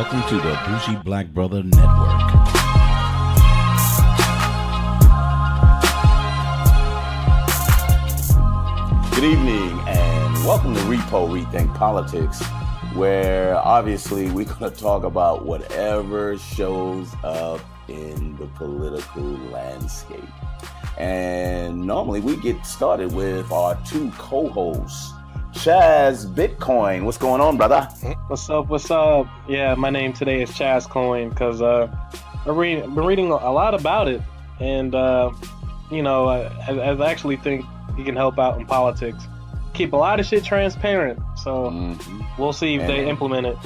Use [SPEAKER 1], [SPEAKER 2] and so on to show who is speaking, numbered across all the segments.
[SPEAKER 1] Welcome to the Bougie Black Brother Network.
[SPEAKER 2] Good evening and welcome to Repo Rethink Politics, where obviously we're going to talk about whatever shows up in the political landscape. And normally we get started with our two co-hosts. Chaz Bitcoin, what's going on, brother?
[SPEAKER 3] What's up? Yeah, my name today is Chaz Coin because I've been reading a lot about it, and I actually think he can help out in politics. Keep a lot of shit transparent, so we'll see if they implement it.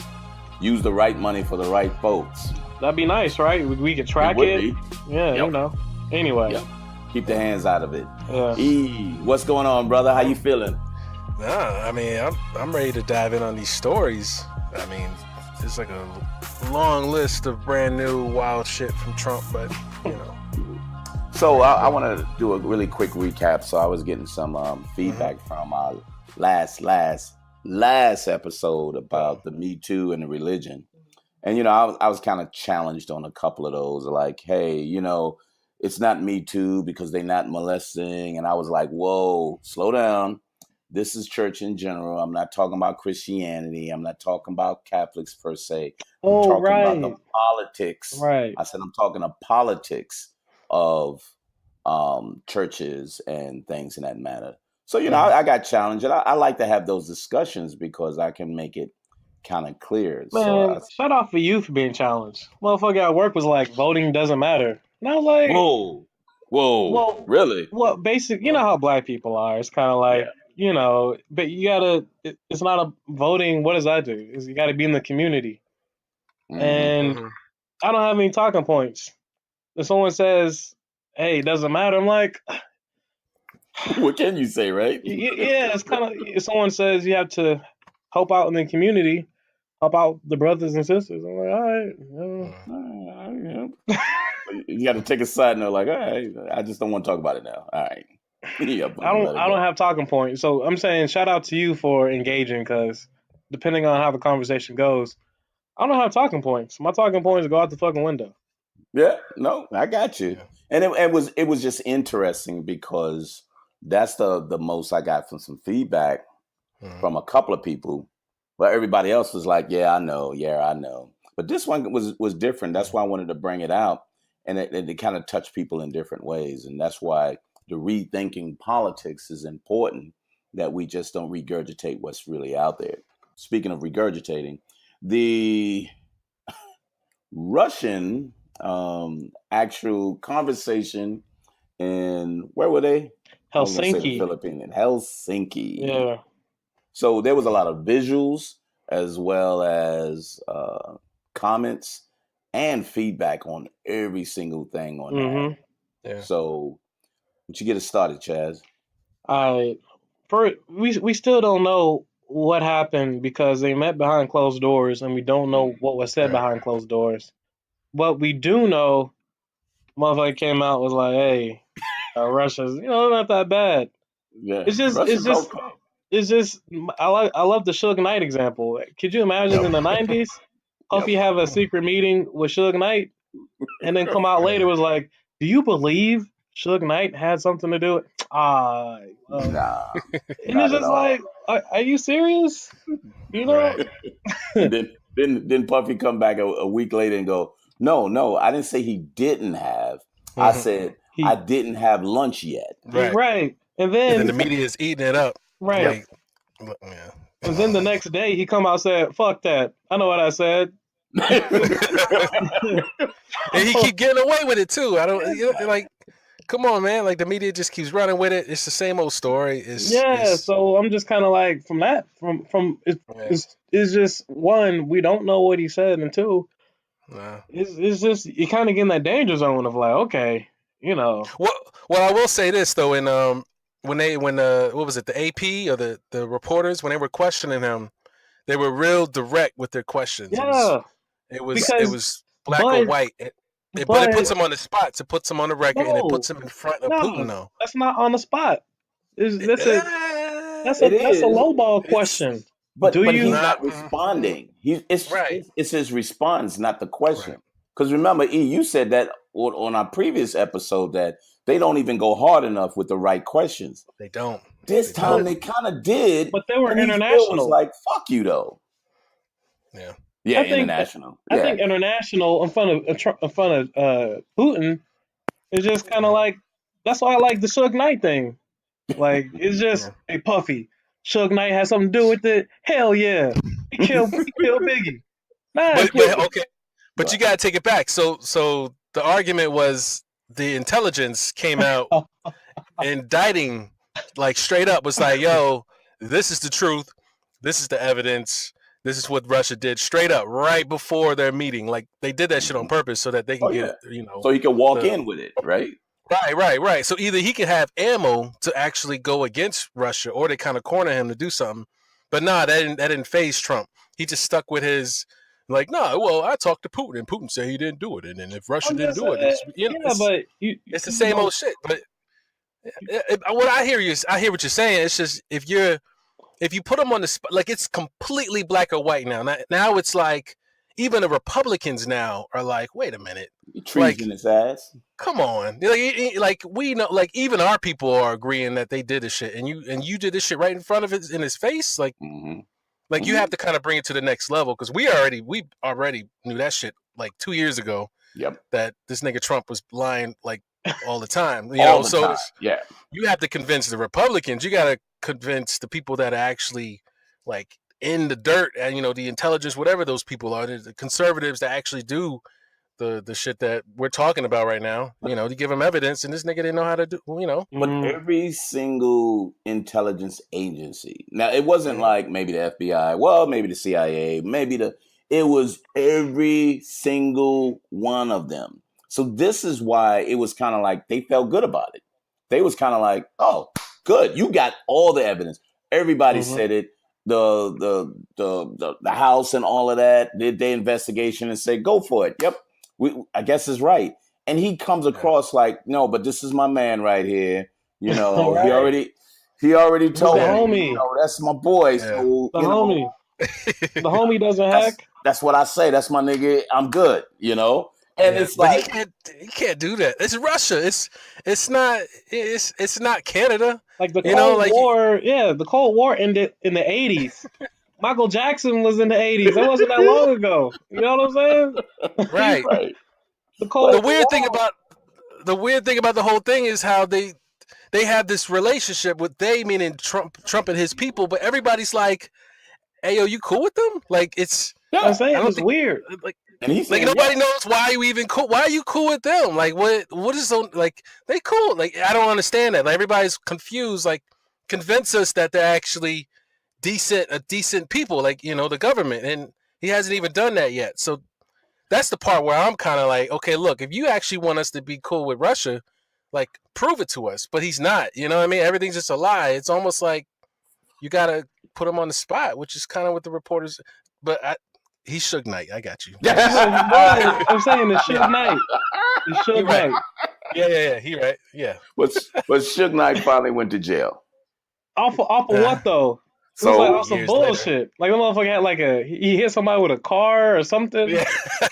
[SPEAKER 2] Use the right money for the right folks.
[SPEAKER 3] That'd be nice, right? We could track it. Yeah,
[SPEAKER 2] Yep.
[SPEAKER 3] Anyway.
[SPEAKER 2] Yep. Keep the hands out of it.
[SPEAKER 3] Yeah.
[SPEAKER 2] What's going on, brother? How you feeling?
[SPEAKER 4] Nah, I mean, I'm ready to dive in on these stories. I mean, it's like a long list of brand new wild shit from Trump, but
[SPEAKER 2] So I want to do a really quick recap. So I was getting some feedback from our last episode about the Me Too and the religion, and I was kind of challenged on a couple of those. Like, hey, it's not Me Too because they're not molesting, and I was like, whoa, slow down. This is church in general. I'm not talking about Christianity. I'm not talking about Catholics per se. I'm talking about the politics.
[SPEAKER 3] Right.
[SPEAKER 2] I said I'm talking the politics of churches and things in that matter. So, I got challenged. And I like to have those discussions because I can make it kind of clear.
[SPEAKER 3] Man, shout out for you for being challenged. Motherfucker at work was like, voting doesn't matter. And I was like,
[SPEAKER 2] whoa, really?
[SPEAKER 3] Well, basic, you know how black people are. It's kind of like, but you gotta, it's not a voting. What does that do? You gotta be in the community. And I don't have any talking points. If someone says, hey, it doesn't matter, I'm like,
[SPEAKER 2] what can you say, right?
[SPEAKER 3] Yeah, it's kind of, if someone says you have to help out in the community, help out the brothers and sisters, I'm like, all right.
[SPEAKER 2] You got to take a side note, like, all right, I just don't want to talk about it now. All right.
[SPEAKER 3] I don't have talking points. So I'm saying shout out to you for engaging, because depending on how the conversation goes, I don't have talking points. My talking points go out the fucking window.
[SPEAKER 2] Yeah, no, I got you. And it was just interesting because that's the most I got from some feedback from a couple of people. But everybody else was like, yeah, I know. But this one was different. That's why I wanted to bring it out. And it kind of touched people in different ways. And that's why the rethinking politics is important, that we just don't regurgitate what's really out there. Speaking of regurgitating, the Russian actual conversation in, where were they?
[SPEAKER 3] Helsinki.
[SPEAKER 2] Philippines, in Helsinki.
[SPEAKER 3] Yeah.
[SPEAKER 2] So there was a lot of visuals as well as comments and feedback on every single thing on that.
[SPEAKER 4] Yeah.
[SPEAKER 2] So, would you get us started, Chaz?
[SPEAKER 3] We still don't know what happened because they met behind closed doors, and we don't know what was said behind closed doors. What we do know, motherfucker came out was like, "Hey, Russia's, not that bad."
[SPEAKER 2] Yeah,
[SPEAKER 3] it's just. I love the Suge Knight example. Could you imagine in the 90s? Hope you have a secret meeting with Suge Knight, and then come out later was like, "Do you believe Suge Knight had something to do with?"
[SPEAKER 2] Nah.
[SPEAKER 3] And it's just like, are you serious?
[SPEAKER 2] Right. then Puffy come back a week later and go, no, I didn't say he didn't have. I said I didn't have lunch yet.
[SPEAKER 3] Right. And then
[SPEAKER 4] the media is eating it up.
[SPEAKER 3] Right.
[SPEAKER 4] Yeah.
[SPEAKER 3] And then the next day he come out and said, "Fuck that. I know what I said."
[SPEAKER 4] And he keep getting away with it too. I don't like. Come on, man! Like the media just keeps running with it. It's the same old story.
[SPEAKER 3] So I'm just kind of like it's just one, we don't know what he said, and two, it's just you kind of get in that danger zone of like, okay,
[SPEAKER 4] Well, I will say this though, in when what was it, the AP or the reporters, when they were questioning him, they were real direct with their questions.
[SPEAKER 3] Yeah,
[SPEAKER 4] it was black or white. But it puts him on the spot. It puts him on the record, and it puts him in front of Putin. No,
[SPEAKER 3] that's not on the spot. That's a lowball question.
[SPEAKER 2] But
[SPEAKER 3] Do
[SPEAKER 2] he's
[SPEAKER 3] you?
[SPEAKER 2] not responding.
[SPEAKER 4] Right.
[SPEAKER 2] It's his response, not the
[SPEAKER 4] Right.
[SPEAKER 2] question. Because remember, E, you said that on our previous episode that they don't even go hard enough with the right questions.
[SPEAKER 4] They don't.
[SPEAKER 2] This
[SPEAKER 4] They
[SPEAKER 2] time
[SPEAKER 4] don't.
[SPEAKER 3] But
[SPEAKER 2] they kind of did,
[SPEAKER 3] but they were
[SPEAKER 2] and he still was
[SPEAKER 3] international.
[SPEAKER 2] like, "Fuck you, though."
[SPEAKER 4] Yeah.
[SPEAKER 2] Yeah,
[SPEAKER 3] I think
[SPEAKER 2] international.
[SPEAKER 3] I
[SPEAKER 2] Yeah,
[SPEAKER 3] think international in front of Putin is just kind of like that's why I like the Suge Knight thing. Like it's just
[SPEAKER 4] Yeah.
[SPEAKER 3] hey Puffy, Suge Knight has something to do with it. Hell yeah, he killed Biggie. Nah, he killed
[SPEAKER 4] But okay. But you gotta take it back. So the argument was the intelligence came out indicting, like straight up was like, yo, this is the truth, this is the evidence, this is what Russia did, straight up, right before their meeting. Like they did that shit on purpose so that they can
[SPEAKER 2] oh yeah.
[SPEAKER 4] get, you know,
[SPEAKER 2] So he could walk
[SPEAKER 4] the
[SPEAKER 2] in with it, right?
[SPEAKER 4] right. So either he can have ammo to actually go against Russia, or they kind of corner him to do something. But nah, that didn't phase Trump. He just stuck with his like, nah. Well, I talked to Putin, and Putin said he didn't do it, and then if Russia
[SPEAKER 3] I'm
[SPEAKER 4] didn't
[SPEAKER 3] just
[SPEAKER 4] do it, it's
[SPEAKER 3] yeah, but
[SPEAKER 4] it's the
[SPEAKER 3] you
[SPEAKER 4] same
[SPEAKER 3] know
[SPEAKER 4] old shit. But what I hear is, I hear what you're saying. It's just if you put them on the spot, like it's completely black or white now. Now it's like even the Republicans now are like, wait a minute,
[SPEAKER 2] He treason
[SPEAKER 4] like
[SPEAKER 2] his ass.
[SPEAKER 4] come on, like we know, like even our people are agreeing that they did this shit, and you did this shit right in front of his in his face,
[SPEAKER 2] Hmm.
[SPEAKER 4] like you
[SPEAKER 2] Hmm.
[SPEAKER 4] have to kind of bring it to the next level because we already knew that shit like 2 years ago
[SPEAKER 2] Yep,
[SPEAKER 4] that this nigga Trump was lying like all the time,
[SPEAKER 2] all the
[SPEAKER 4] So
[SPEAKER 2] time. Yeah,
[SPEAKER 4] you have to convince the Republicans. You got to convince the people that are actually like in the dirt and the intelligence, whatever those people are, the conservatives that actually do the shit that we're talking about right now. To give them evidence, and this nigga didn't know how to do.
[SPEAKER 2] but
[SPEAKER 3] mm,
[SPEAKER 2] every single intelligence agency. Now, it wasn't
[SPEAKER 4] Mhm.
[SPEAKER 2] like maybe the FBI, well, maybe the CIA, it was every single one of them. So this is why it was kind of like they felt good about it. They was kind of like, oh, good, you got all the evidence. Everybody
[SPEAKER 3] mhm.
[SPEAKER 2] said it. The House and all of that did their investigation and said, go for it. Yep, I guess it's right. And he comes
[SPEAKER 4] Yeah.
[SPEAKER 2] across like, no, but this is my man right here.
[SPEAKER 3] All right,
[SPEAKER 2] He already
[SPEAKER 3] this is the
[SPEAKER 2] told
[SPEAKER 4] Yeah.
[SPEAKER 2] me,
[SPEAKER 3] homie,
[SPEAKER 2] that's my boy.
[SPEAKER 4] Yeah.
[SPEAKER 2] So,
[SPEAKER 3] the homie, the homie doesn't hack.
[SPEAKER 2] that's what I say. That's my nigga. I'm good, And
[SPEAKER 4] Yeah,
[SPEAKER 2] it's
[SPEAKER 4] but
[SPEAKER 2] like,
[SPEAKER 4] he can't do that. It's Russia. It's not Canada.
[SPEAKER 3] Like the
[SPEAKER 4] You know,
[SPEAKER 3] Cold
[SPEAKER 4] like
[SPEAKER 3] War, yeah, the Cold War ended in the '80s. Michael Jackson was in the '80s. That wasn't that long ago. You know what I'm saying?
[SPEAKER 4] right.
[SPEAKER 2] right.
[SPEAKER 3] The
[SPEAKER 2] But
[SPEAKER 4] The
[SPEAKER 3] Cold
[SPEAKER 4] weird thing
[SPEAKER 3] War.
[SPEAKER 4] about the whole thing is how they have this relationship with they meaning Trump and his people, but everybody's like, "Hey, yo, you cool with them?" Like
[SPEAKER 3] I'm
[SPEAKER 2] yeah.
[SPEAKER 4] I
[SPEAKER 3] saying
[SPEAKER 4] don't
[SPEAKER 3] it's
[SPEAKER 4] think
[SPEAKER 3] weird.
[SPEAKER 4] like
[SPEAKER 2] And he's
[SPEAKER 4] like
[SPEAKER 2] saying
[SPEAKER 4] nobody
[SPEAKER 2] yes.
[SPEAKER 4] knows why you even cool. Why are you cool with them? Like what is so like they cool? Like I don't understand that. Like everybody's confused. Like convince us that they're actually decent people. Like the government, and he hasn't even done that yet. So that's the part where I'm kind of like, okay, look, if you actually want us to be cool with Russia, like prove it to us. But he's not. You know what I mean? Everything's just a lie. It's almost like you gotta put him on the spot, which is kind of what the reporters. But he's Suge Knight. I got you.
[SPEAKER 3] But I'm saying the
[SPEAKER 4] Yeah,
[SPEAKER 3] Suge Knight. The
[SPEAKER 4] he
[SPEAKER 3] Suge
[SPEAKER 4] right.
[SPEAKER 3] Knight.
[SPEAKER 4] Yeah. He right. Yeah.
[SPEAKER 2] but Suge Knight finally went to jail.
[SPEAKER 3] Off of what though? It was like
[SPEAKER 2] So,
[SPEAKER 3] off some
[SPEAKER 4] Years later.
[SPEAKER 3] bullshit. Like the motherfucker had like he hit somebody with a car or something.
[SPEAKER 4] Yeah.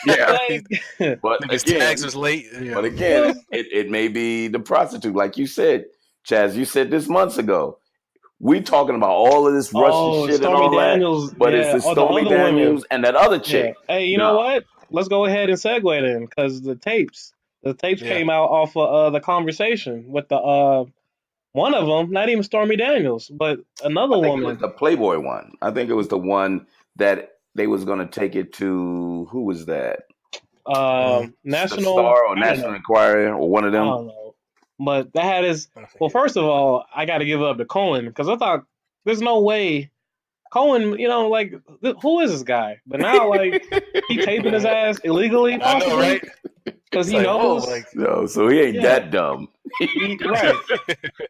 [SPEAKER 2] yeah.
[SPEAKER 3] Like
[SPEAKER 2] But
[SPEAKER 4] His tags
[SPEAKER 2] again,
[SPEAKER 4] was late.
[SPEAKER 2] But
[SPEAKER 4] Yeah.
[SPEAKER 3] it
[SPEAKER 2] again,
[SPEAKER 3] was
[SPEAKER 2] it may be the prostitute, like you said, Chaz. You said this months ago. We talking about all of this Russian shit and
[SPEAKER 3] Stormy
[SPEAKER 2] all that,
[SPEAKER 3] Daniels,
[SPEAKER 2] but it's
[SPEAKER 3] yeah,
[SPEAKER 2] the
[SPEAKER 3] or the
[SPEAKER 2] Stormy
[SPEAKER 3] other women.
[SPEAKER 2] Daniels and that other
[SPEAKER 3] Yeah.
[SPEAKER 2] chick.
[SPEAKER 3] Hey, you know
[SPEAKER 2] No,
[SPEAKER 3] what? Let's go ahead and segue then, because the tapes
[SPEAKER 4] Yeah.
[SPEAKER 3] came out off of the conversation with the one of them, not even Stormy Daniels, but another
[SPEAKER 2] I think it was
[SPEAKER 3] woman,
[SPEAKER 2] the Playboy one. I think it was the one that they was going to take it to. Who was that? The
[SPEAKER 3] national.
[SPEAKER 2] Star or
[SPEAKER 3] I don't
[SPEAKER 2] National
[SPEAKER 3] know.
[SPEAKER 2] Enquirer or one of
[SPEAKER 3] I
[SPEAKER 2] them.
[SPEAKER 3] don't know. But that had his.
[SPEAKER 4] I don't
[SPEAKER 3] Well,
[SPEAKER 4] think
[SPEAKER 3] first of all, I got to give up to Cohen because I thought there's no way Cohen. Like who is this guy? But now, like he taping his ass illegally,
[SPEAKER 4] I know,
[SPEAKER 3] possibly
[SPEAKER 4] right?
[SPEAKER 3] because
[SPEAKER 4] It's
[SPEAKER 3] he
[SPEAKER 4] like, whoa,
[SPEAKER 3] knows.
[SPEAKER 4] like
[SPEAKER 2] No, so he ain't
[SPEAKER 3] Yeah,
[SPEAKER 2] that dumb.
[SPEAKER 3] right.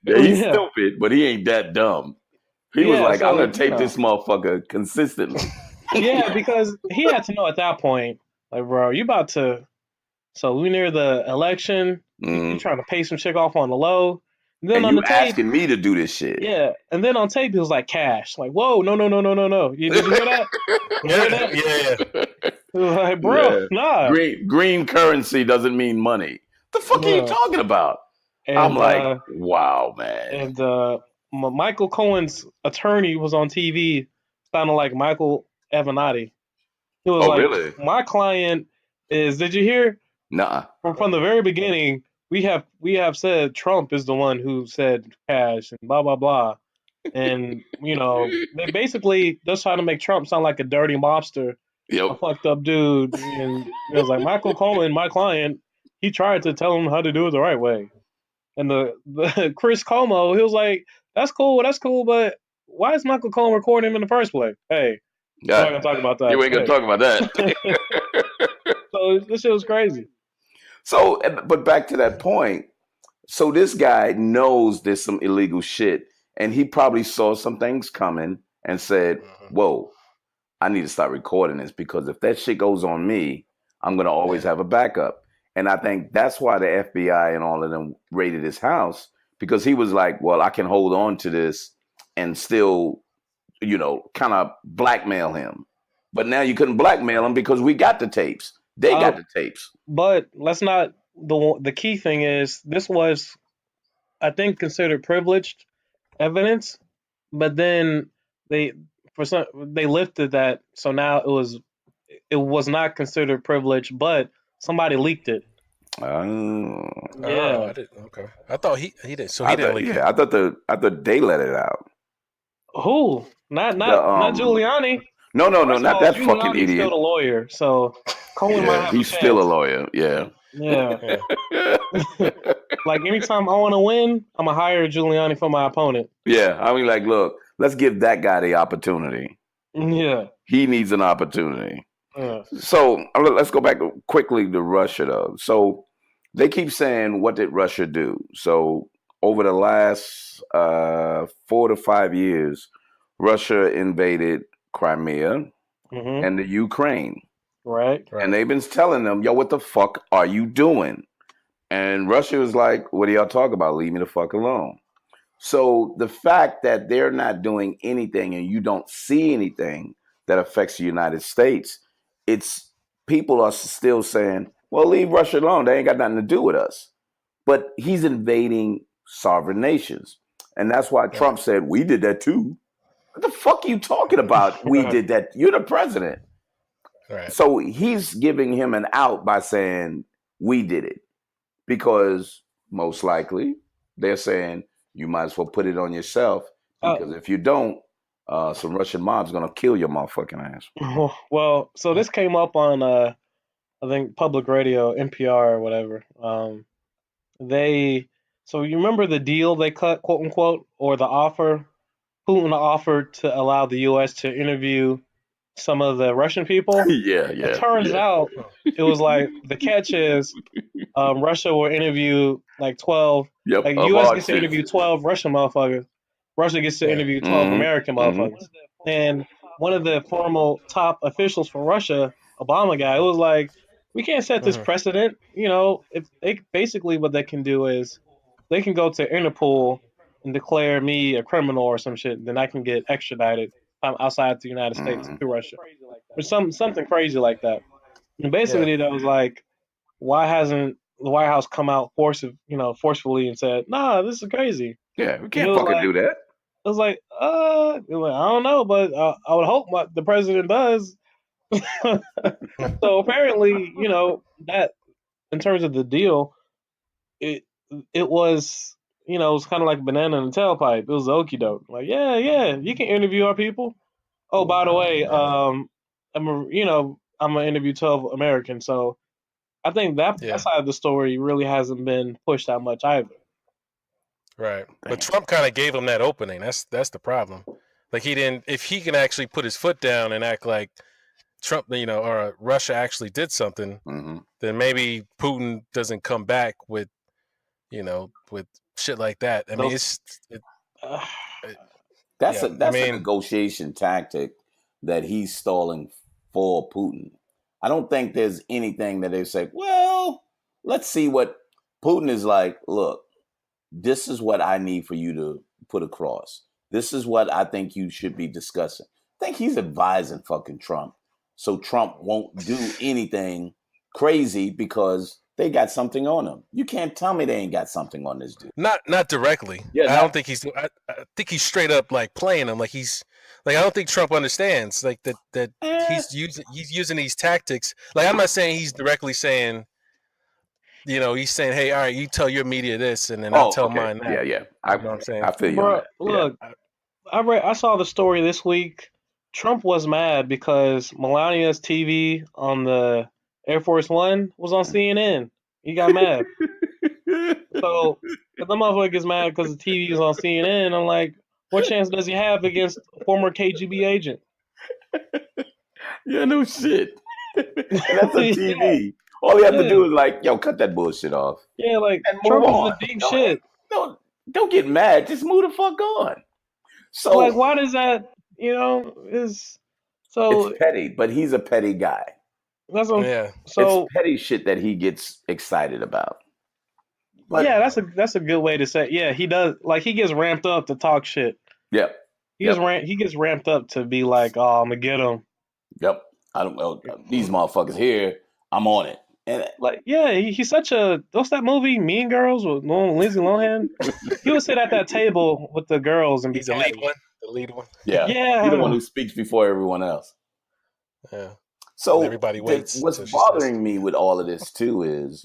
[SPEAKER 2] Yeah, he's
[SPEAKER 3] Yeah,
[SPEAKER 2] stupid, but he ain't that dumb. He was
[SPEAKER 3] yeah.
[SPEAKER 2] like, I'm
[SPEAKER 3] So
[SPEAKER 2] gonna tape this motherfucker consistently.
[SPEAKER 3] yeah, because he had to know at that point, like, bro, you about to. So we near the election. You
[SPEAKER 2] Mm,
[SPEAKER 3] trying to pay some chick off on the low. then
[SPEAKER 2] And
[SPEAKER 3] on
[SPEAKER 2] you
[SPEAKER 3] the tape,
[SPEAKER 2] asking me to do this shit.
[SPEAKER 3] yeah, and then on tape he was like cash. Like, whoa, no. Did you hear that? You heard that?
[SPEAKER 4] Yeah.
[SPEAKER 3] It was like, bro,
[SPEAKER 2] Yeah.
[SPEAKER 3] nah.
[SPEAKER 2] Green currency doesn't mean money. The fuck are you
[SPEAKER 3] Yeah.
[SPEAKER 2] talking about? I'm
[SPEAKER 3] And
[SPEAKER 2] like, wow, man.
[SPEAKER 3] and Michael Cohen's attorney was on TV, sounding like Michael Avenatti. He was
[SPEAKER 2] Oh,
[SPEAKER 3] like,
[SPEAKER 2] really?
[SPEAKER 3] my client is. Did you hear
[SPEAKER 2] Nuh-uh.
[SPEAKER 3] from the very beginning? We have said Trump is the one who said cash and blah blah blah, and they basically just trying to make Trump sound like a dirty mobster,
[SPEAKER 2] Yep.
[SPEAKER 3] a fucked up dude, and it was like Michael Cohen, my client. He tried to tell him how to do it the right way. And the Chris Como, he was like, that's cool, but why is Michael Cohen recording him in the first place? Hey, we're not
[SPEAKER 2] Yeah.
[SPEAKER 3] gonna talk about that.
[SPEAKER 2] You ain't gonna
[SPEAKER 3] Hey.
[SPEAKER 2] talk about that.
[SPEAKER 3] So this shit was crazy.
[SPEAKER 2] So, but back to that point. So this guy knows there's some illegal shit, and he probably saw some things coming and said, "Whoa, I need to start recording this because if that shit goes on me, I'm gonna always have a backup." And I think that's why the FBI and all of them raided his house because he was like, "Well, I can hold on to this and still, kind of blackmail him." But now you couldn't blackmail him because we got the tapes. They got the tapes.
[SPEAKER 3] But let's not. The key thing is this was, I think, considered privileged evidence, but then they they lifted that, so now it was not considered privileged, but somebody leaked it.
[SPEAKER 2] Oh.
[SPEAKER 3] Yeah.
[SPEAKER 4] Okay. I thought he did. So he didn't leak it.
[SPEAKER 2] I thought they let it out.
[SPEAKER 3] Who? Not
[SPEAKER 2] The,
[SPEAKER 3] Giuliani.
[SPEAKER 2] No,
[SPEAKER 3] First
[SPEAKER 2] not
[SPEAKER 3] of all,
[SPEAKER 2] that fucking
[SPEAKER 3] Giuliani's
[SPEAKER 2] idiot.
[SPEAKER 3] still a lawyer, so Cohen might
[SPEAKER 2] Yeah,
[SPEAKER 3] have
[SPEAKER 2] he's
[SPEAKER 3] a chance.
[SPEAKER 2] still a lawyer. Yeah.
[SPEAKER 3] Yeah. Like anytime I want to win, I'm gonna hire Giuliani for my opponent.
[SPEAKER 2] Yeah, I mean, like, look, let's give that guy the opportunity.
[SPEAKER 3] Yeah.
[SPEAKER 2] He needs an opportunity.
[SPEAKER 3] Yeah.
[SPEAKER 2] So let's go back quickly to Russia, though. So they keep saying, what did Russia do? So over the last 4 to 5 years, Russia invaded Crimea and the Ukraine.
[SPEAKER 3] Right.
[SPEAKER 2] And they've been telling them, yo, what the fuck are you doing? And Russia was like, what are y'all talking about? Leave me the fuck alone. So the fact that they're not doing anything and you don't see anything that affects the United States, it's people are still saying, well, leave Russia alone. They ain't got nothing to do with us. But he's invading sovereign nations. And that's why Trump said, we did that too. What the fuck are you talking about? We did that. You're the president.
[SPEAKER 4] Right.
[SPEAKER 2] So he's giving him an out by saying, we did it. Because most likely they're saying, you might as well put it on yourself. Because if you don't, some Russian mob's going to kill your motherfucking ass.
[SPEAKER 3] Well, so this came up on, I think, public radio, NPR or whatever. So you remember the deal they cut, quote unquote, or the offer? Putin offered to allow the U.S. to interview some of the Russian people.
[SPEAKER 2] Yeah.
[SPEAKER 3] It turns out it was like the catch is Russia will interview like 12.
[SPEAKER 2] Yep.
[SPEAKER 3] Like U.S. gets to interview 12 Russian motherfuckers. Russia gets to interview 12 American motherfuckers. And one of the formal top officials for Russia, Obama guy, it was like, we can't set this precedent. If they basically what they can do is they can go to Interpol and declare me a criminal or some shit, then I can get extradited outside the United States to Russia, or something crazy like that. And basically, that was like, why hasn't the White House come out forcefully and said, nah, this is crazy?
[SPEAKER 2] Yeah, we can't fucking do that.
[SPEAKER 3] It was like, I don't know, but I would hope the president does. So apparently, that in terms of the deal, it was, it was kind of like banana in the tailpipe. It was okie doke. Like, yeah, you can interview our people. Oh, by the way, I'm gonna interview 12 Americans. So I think that side of the story really hasn't been pushed that much either.
[SPEAKER 4] Right. But Trump kind of gave him that opening. That's the problem. Like he didn't, if he can actually put his foot down and act like Trump, or Russia actually did something, then maybe Putin doesn't come back with shit like that. I mean,
[SPEAKER 2] that's a negotiation tactic that he's stalling for Putin. I don't think there's anything that they say, well, let's see what Putin is like. Look, this is what I need for you to put across. This is what I think you should be discussing. I think he's advising fucking Trump, so Trump won't do anything crazy because they got something on him. You can't tell me they ain't got something on this dude.
[SPEAKER 4] Not directly.
[SPEAKER 2] Yeah,
[SPEAKER 4] I don't think he's. I think he's straight up like playing him. Like he's like I don't think Trump understands like that he's using these tactics. Like I'm not saying he's directly saying. He's saying, "Hey, all right, you tell your media this, and then I'll tell mine that."
[SPEAKER 2] Yeah.
[SPEAKER 4] You know what I'm saying?
[SPEAKER 2] I feel you.
[SPEAKER 3] Bro,
[SPEAKER 2] on that.
[SPEAKER 3] look, I saw the story this week. Trump was mad because Melania's TV on the Air Force One was on CNN. He got mad. So if the motherfucker gets mad because the TV is on CNN, I'm like, what chance does he have against a former KGB agent?
[SPEAKER 2] Yeah, no shit. And that's a TV. All you have to do is like, yo, cut that bullshit off.
[SPEAKER 3] Yeah, like
[SPEAKER 2] And
[SPEAKER 3] Trump
[SPEAKER 2] move
[SPEAKER 3] is
[SPEAKER 2] on.
[SPEAKER 3] the deep shit.
[SPEAKER 2] Don't get mad. Just move the fuck on. So
[SPEAKER 3] Like, why does that? Is so
[SPEAKER 2] it's petty, but he's a petty guy.
[SPEAKER 3] that's what,
[SPEAKER 4] Yeah.
[SPEAKER 3] so
[SPEAKER 2] It's petty shit that he gets excited about. But
[SPEAKER 3] yeah, that's a good way to say. Yeah, he does. Like he gets ramped up to talk shit.
[SPEAKER 2] Yep.
[SPEAKER 3] He gets ramped up to be like, oh, I'm gonna get him.
[SPEAKER 2] Yep. I don't know these motherfuckers here. I'm on it. And
[SPEAKER 3] Like, yeah, he's such a. What's that movie, Mean Girls, with Lindsay Lohan? He would sit at that table with the girls and be
[SPEAKER 4] He's the lead one. The lead one.
[SPEAKER 2] yeah,
[SPEAKER 3] Yeah.
[SPEAKER 2] he's the one who speaks before everyone else.
[SPEAKER 4] Yeah.
[SPEAKER 2] So
[SPEAKER 4] And everybody waits
[SPEAKER 2] what's
[SPEAKER 4] till she
[SPEAKER 2] bothering
[SPEAKER 4] says-
[SPEAKER 2] me with all of this too is,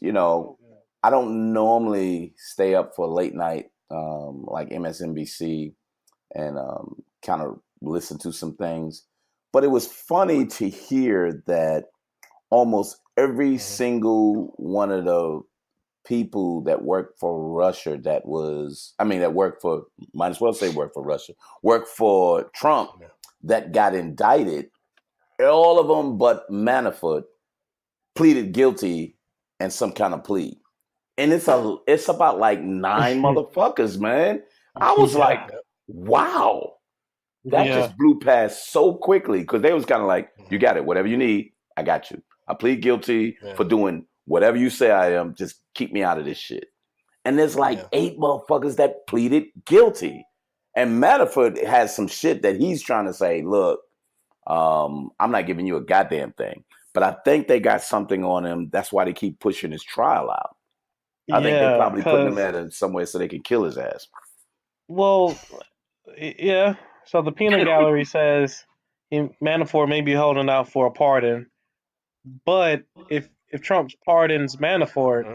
[SPEAKER 2] I don't normally stay up for late night, like MSNBC, and kind of listen to some things. But it was funny to hear that almost every single one of the people that worked for Russia that worked for, might as well say worked for Russia, worked for Trump that got indicted, all of them but Manafort pleaded guilty and some kind of plea. And it's about like 9 motherfuckers, man. I was like, wow. That just blew past so quickly because they was kind of like, you got it, whatever you need, I got you. I plead guilty for doing whatever you say I am. Just keep me out of this shit. And there's like 8 motherfuckers that pleaded guilty. And Manafort has some shit that he's trying to say, look, I'm not giving you a goddamn thing. But I think they got something on him. That's why they keep pushing his trial out. I think they're probably putting him at somewhere so they can kill his ass.
[SPEAKER 3] Well, yeah. So the peanut gallery says Manafort may be holding out for a pardon, but if Trump pardons Manafort,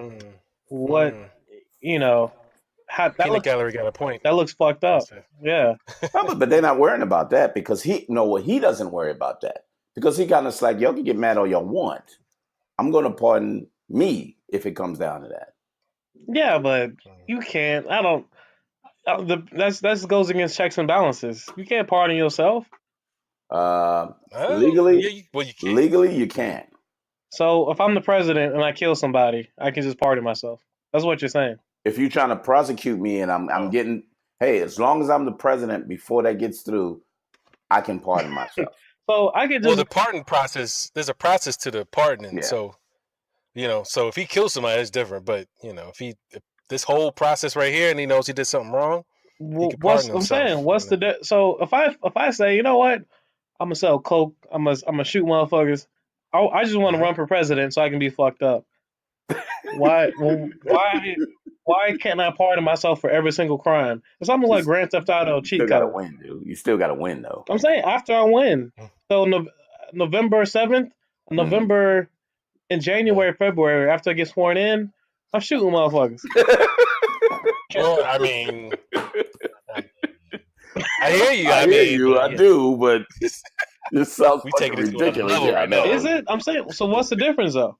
[SPEAKER 3] how that
[SPEAKER 4] Peanut
[SPEAKER 3] looks,
[SPEAKER 4] gallery got a point.
[SPEAKER 3] that looks fucked up. Yeah.
[SPEAKER 2] But they're not worrying about that because he doesn't worry about that because he kind of like, y'all can get mad all y'all want. I'm going to pardon me if it comes down to that.
[SPEAKER 3] Yeah, but you can't. I don't. That goes against checks and balances. You can't pardon yourself.
[SPEAKER 2] Legally,
[SPEAKER 4] you can.
[SPEAKER 2] Legally, you can't.
[SPEAKER 3] So if I'm the president and I kill somebody, I can just pardon myself. That's what you're saying.
[SPEAKER 2] If you're trying to prosecute me and I'm getting, hey, as long as I'm the president before that gets through, I can pardon myself.
[SPEAKER 3] So I could just.
[SPEAKER 4] Well, the pardon process. There's a process to the pardoning.
[SPEAKER 2] Yeah.
[SPEAKER 4] So, so if he kills somebody, it's different. But if this whole process right here, and he knows he did something wrong, he can pardon himself.
[SPEAKER 3] I'm saying, what's the so if I say, you know what, I'm gonna sell coke, I'm gonna shoot motherfuckers. I just want to run for president so I can be fucked up. Why can't I pardon myself for every single crime? It's almost like Grand Theft Auto cheat code.
[SPEAKER 2] You still gotta win, dude. You still gotta win, though.
[SPEAKER 3] I'm saying after I win, so November 7th, November in January, February, after I get sworn in, I'm shooting motherfuckers.
[SPEAKER 4] Well, I mean, I hear you.
[SPEAKER 2] I hear you. I do, but this sounds fucking ridiculous.
[SPEAKER 4] Yeah, I know.
[SPEAKER 3] Is it? I'm saying. So what's the difference, though?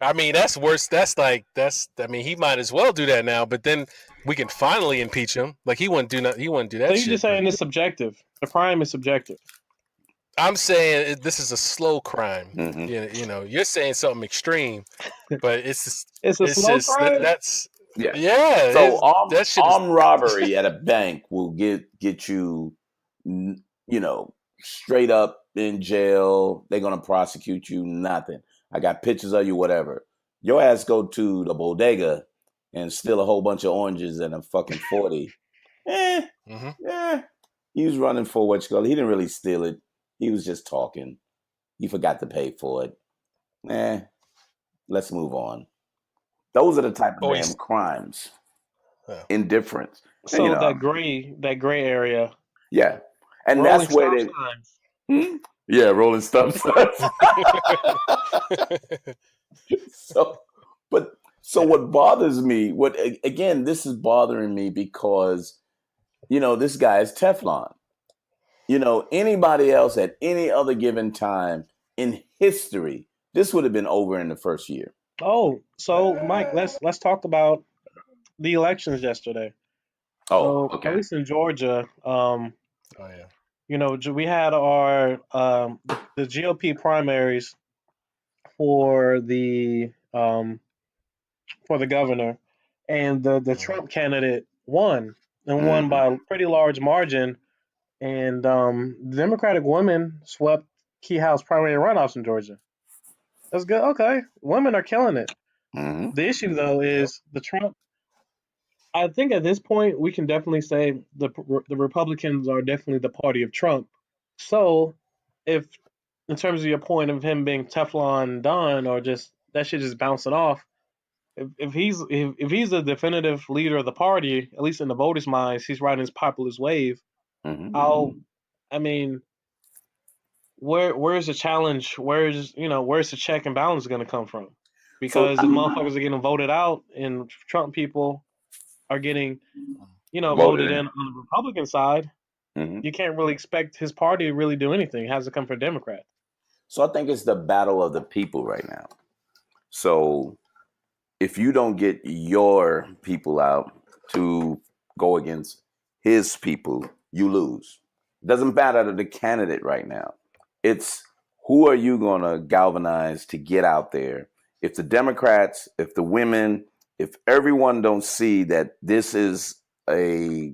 [SPEAKER 4] I mean, that's worse. I mean, he might as well do that now. But then we can finally impeach him. Like he wouldn't do that. He wouldn't do that.
[SPEAKER 3] So you're just saying it's subjective. The crime is subjective.
[SPEAKER 4] I'm saying this is a slow crime.
[SPEAKER 2] Mm-hmm.
[SPEAKER 4] You're saying something extreme, but it's
[SPEAKER 3] a slow crime.
[SPEAKER 4] Yeah.
[SPEAKER 2] So armed robbery at a bank will get you, straight up in jail. They're gonna prosecute you. Nothing. I got pictures of you. Whatever. Your ass go to the bodega and steal a whole bunch of oranges and a fucking 40. Eh, yeah. He was running for what you call it. He didn't really steal it. He was just talking. He forgot to pay for it. Let's move on. Those are the type of damn crimes. Indifference. And,
[SPEAKER 3] So that gray area.
[SPEAKER 2] Yeah. And
[SPEAKER 3] Rolling
[SPEAKER 2] that's where
[SPEAKER 3] stop
[SPEAKER 2] they
[SPEAKER 3] signs.
[SPEAKER 2] Yeah, rolling stop signs. So what bothers me, this is bothering me because, this guy is Teflon. Anybody else at any other given time in history, this would have been over in the first year.
[SPEAKER 3] Oh, so Mike, let's talk about the elections yesterday.
[SPEAKER 2] Oh,
[SPEAKER 3] So
[SPEAKER 2] okay.
[SPEAKER 3] at least in Georgia,
[SPEAKER 4] yeah.
[SPEAKER 3] we had our the GOP primaries for the governor, and the Trump candidate won and won by a pretty large margin. And the Democratic women swept key House primary runoffs in Georgia. That's good. Okay, women are killing it.
[SPEAKER 2] Mm-hmm.
[SPEAKER 3] The issue though is the Trump. I think at this point we can definitely say the Republicans are definitely the party of Trump. So, if in terms of your point of him being Teflon Don or just that shit just bouncing off, if he's the definitive leader of the party, at least in the voters' minds, he's riding his populist wave.
[SPEAKER 2] Mm-hmm.
[SPEAKER 3] I mean, where's the challenge? Where's the check and balance going to come from? Because if motherfuckers are getting voted out and Trump people are getting voted in on the Republican side, you can't really expect his party to really do anything. It has to come from Democrats.
[SPEAKER 2] So I think it's the battle of the people right now. So if you don't get your people out to go against his people, you lose. It doesn't matter the candidate right now. It's who are you going to galvanize to get out there? If the Democrats, if the women, if everyone don't see that this is a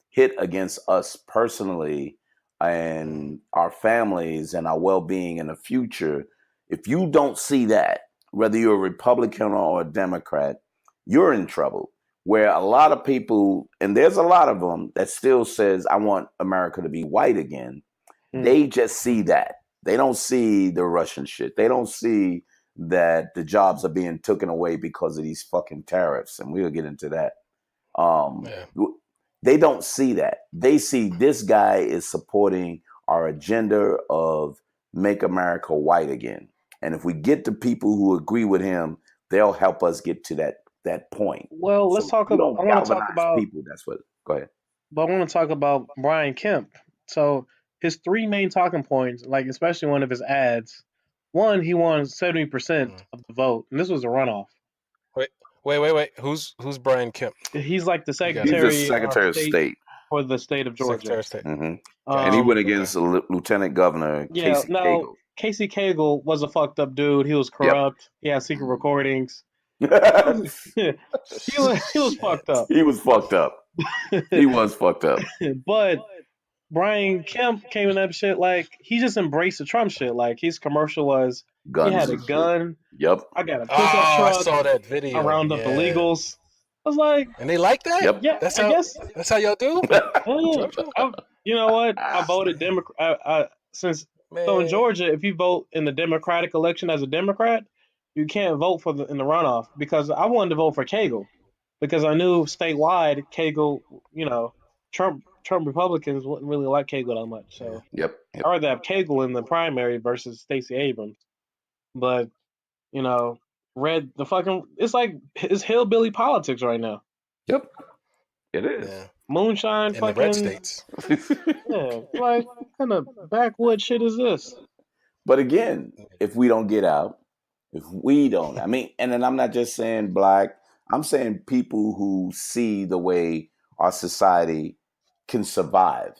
[SPEAKER 2] hit against us personally and our families and our well-being in the future, if you don't see that, whether you're a Republican or a Democrat, you're in trouble. Where a lot of people, and there's a lot of them that still says, I want America to be white again. They just see that. They don't see the Russian shit. They don't see that the jobs are being taken away because of these fucking tariffs. And we'll get into that. They don't see that. They see this guy is supporting our agenda of make America white again. And if we get the people who agree with him, they'll help us get to that point.
[SPEAKER 3] Well, let's talk. I want to talk about
[SPEAKER 2] people. That's what. Go ahead.
[SPEAKER 3] But I want to talk about Brian Kemp. So his three main talking points, like especially one of his ads, one, he won 70% of the vote, and this was a runoff.
[SPEAKER 4] Wait. Who's Brian Kemp?
[SPEAKER 3] He's like the
[SPEAKER 2] Secretary of State
[SPEAKER 3] for the state of Georgia.
[SPEAKER 4] Secretary of State.
[SPEAKER 2] Mm-hmm. And he went against Lieutenant Governor Casey Cagle.
[SPEAKER 3] Casey Cagle was a fucked up dude. He was corrupt. He had secret recordings. he was fucked up.
[SPEAKER 2] He was fucked up. He was fucked up.
[SPEAKER 3] But Brian Kemp came in that shit like he just embraced the Trump shit. Like his commercial was guns, he had a gun.
[SPEAKER 2] Yep.
[SPEAKER 3] I got a pickup truck.
[SPEAKER 4] I saw that video.
[SPEAKER 3] I round up illegals. I was like,
[SPEAKER 4] and they like that.
[SPEAKER 2] Yep.
[SPEAKER 3] Yeah,
[SPEAKER 4] that's how y'all do.
[SPEAKER 3] You know what? I voted Democrat since. Man. So in Georgia, if you vote in the Democratic election as a Democrat, you can't vote in the runoff because I wanted to vote for Cagle because I knew statewide Cagle, Trump Republicans wouldn't really like Cagle that much. So
[SPEAKER 2] yep.
[SPEAKER 3] I'd rather have Cagle in the primary versus Stacey Abrams. But it's hillbilly politics right now.
[SPEAKER 2] Yep, it is.
[SPEAKER 4] Yeah.
[SPEAKER 3] Moonshine,
[SPEAKER 4] in
[SPEAKER 3] fucking
[SPEAKER 4] the red states.
[SPEAKER 3] Yeah, like what kind of backwood shit is this?
[SPEAKER 2] But again, if we don't get out, and then I'm not just saying black, I'm saying people who see the way our society can survive.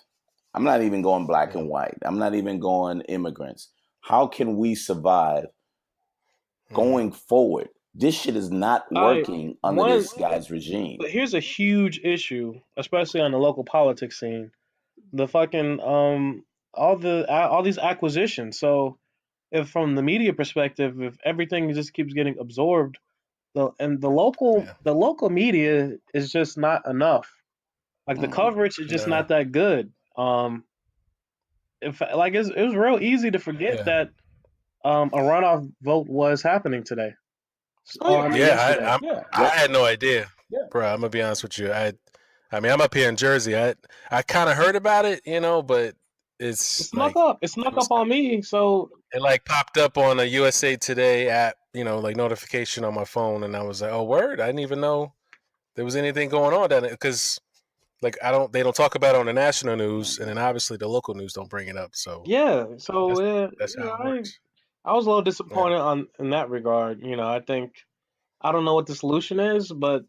[SPEAKER 2] I'm not even going black and white. I'm not even going immigrants. How can we survive going forward? This shit is not working under this guy's regime.
[SPEAKER 3] But here's a huge issue, especially on the local politics scene. The fucking all these acquisitions. So if from the media perspective, if everything just keeps getting absorbed the local media is just not enough. Like the coverage is just not that good. If like it was real easy to forget that a runoff vote was happening today.
[SPEAKER 2] Oh yeah, yesterday.
[SPEAKER 4] I had no idea,
[SPEAKER 2] Yeah.
[SPEAKER 4] bro. I'm gonna be honest with you. I mean, I'm up here in Jersey. I kind of heard about it, but
[SPEAKER 3] It
[SPEAKER 4] it's
[SPEAKER 3] snuck
[SPEAKER 4] like
[SPEAKER 3] up. It snuck up on me. So
[SPEAKER 4] it like popped up on a USA Today app, like notification on my phone, and I was like, "Oh, word! I didn't even know there was anything going on down there." Because like they don't talk about it on the national news, and then obviously the local news don't bring it up. So
[SPEAKER 3] yeah, so
[SPEAKER 4] that's how it works.
[SPEAKER 3] I was a little
[SPEAKER 4] Yeah.
[SPEAKER 3] disappointed in that regard. I think I don't know what the solution is, but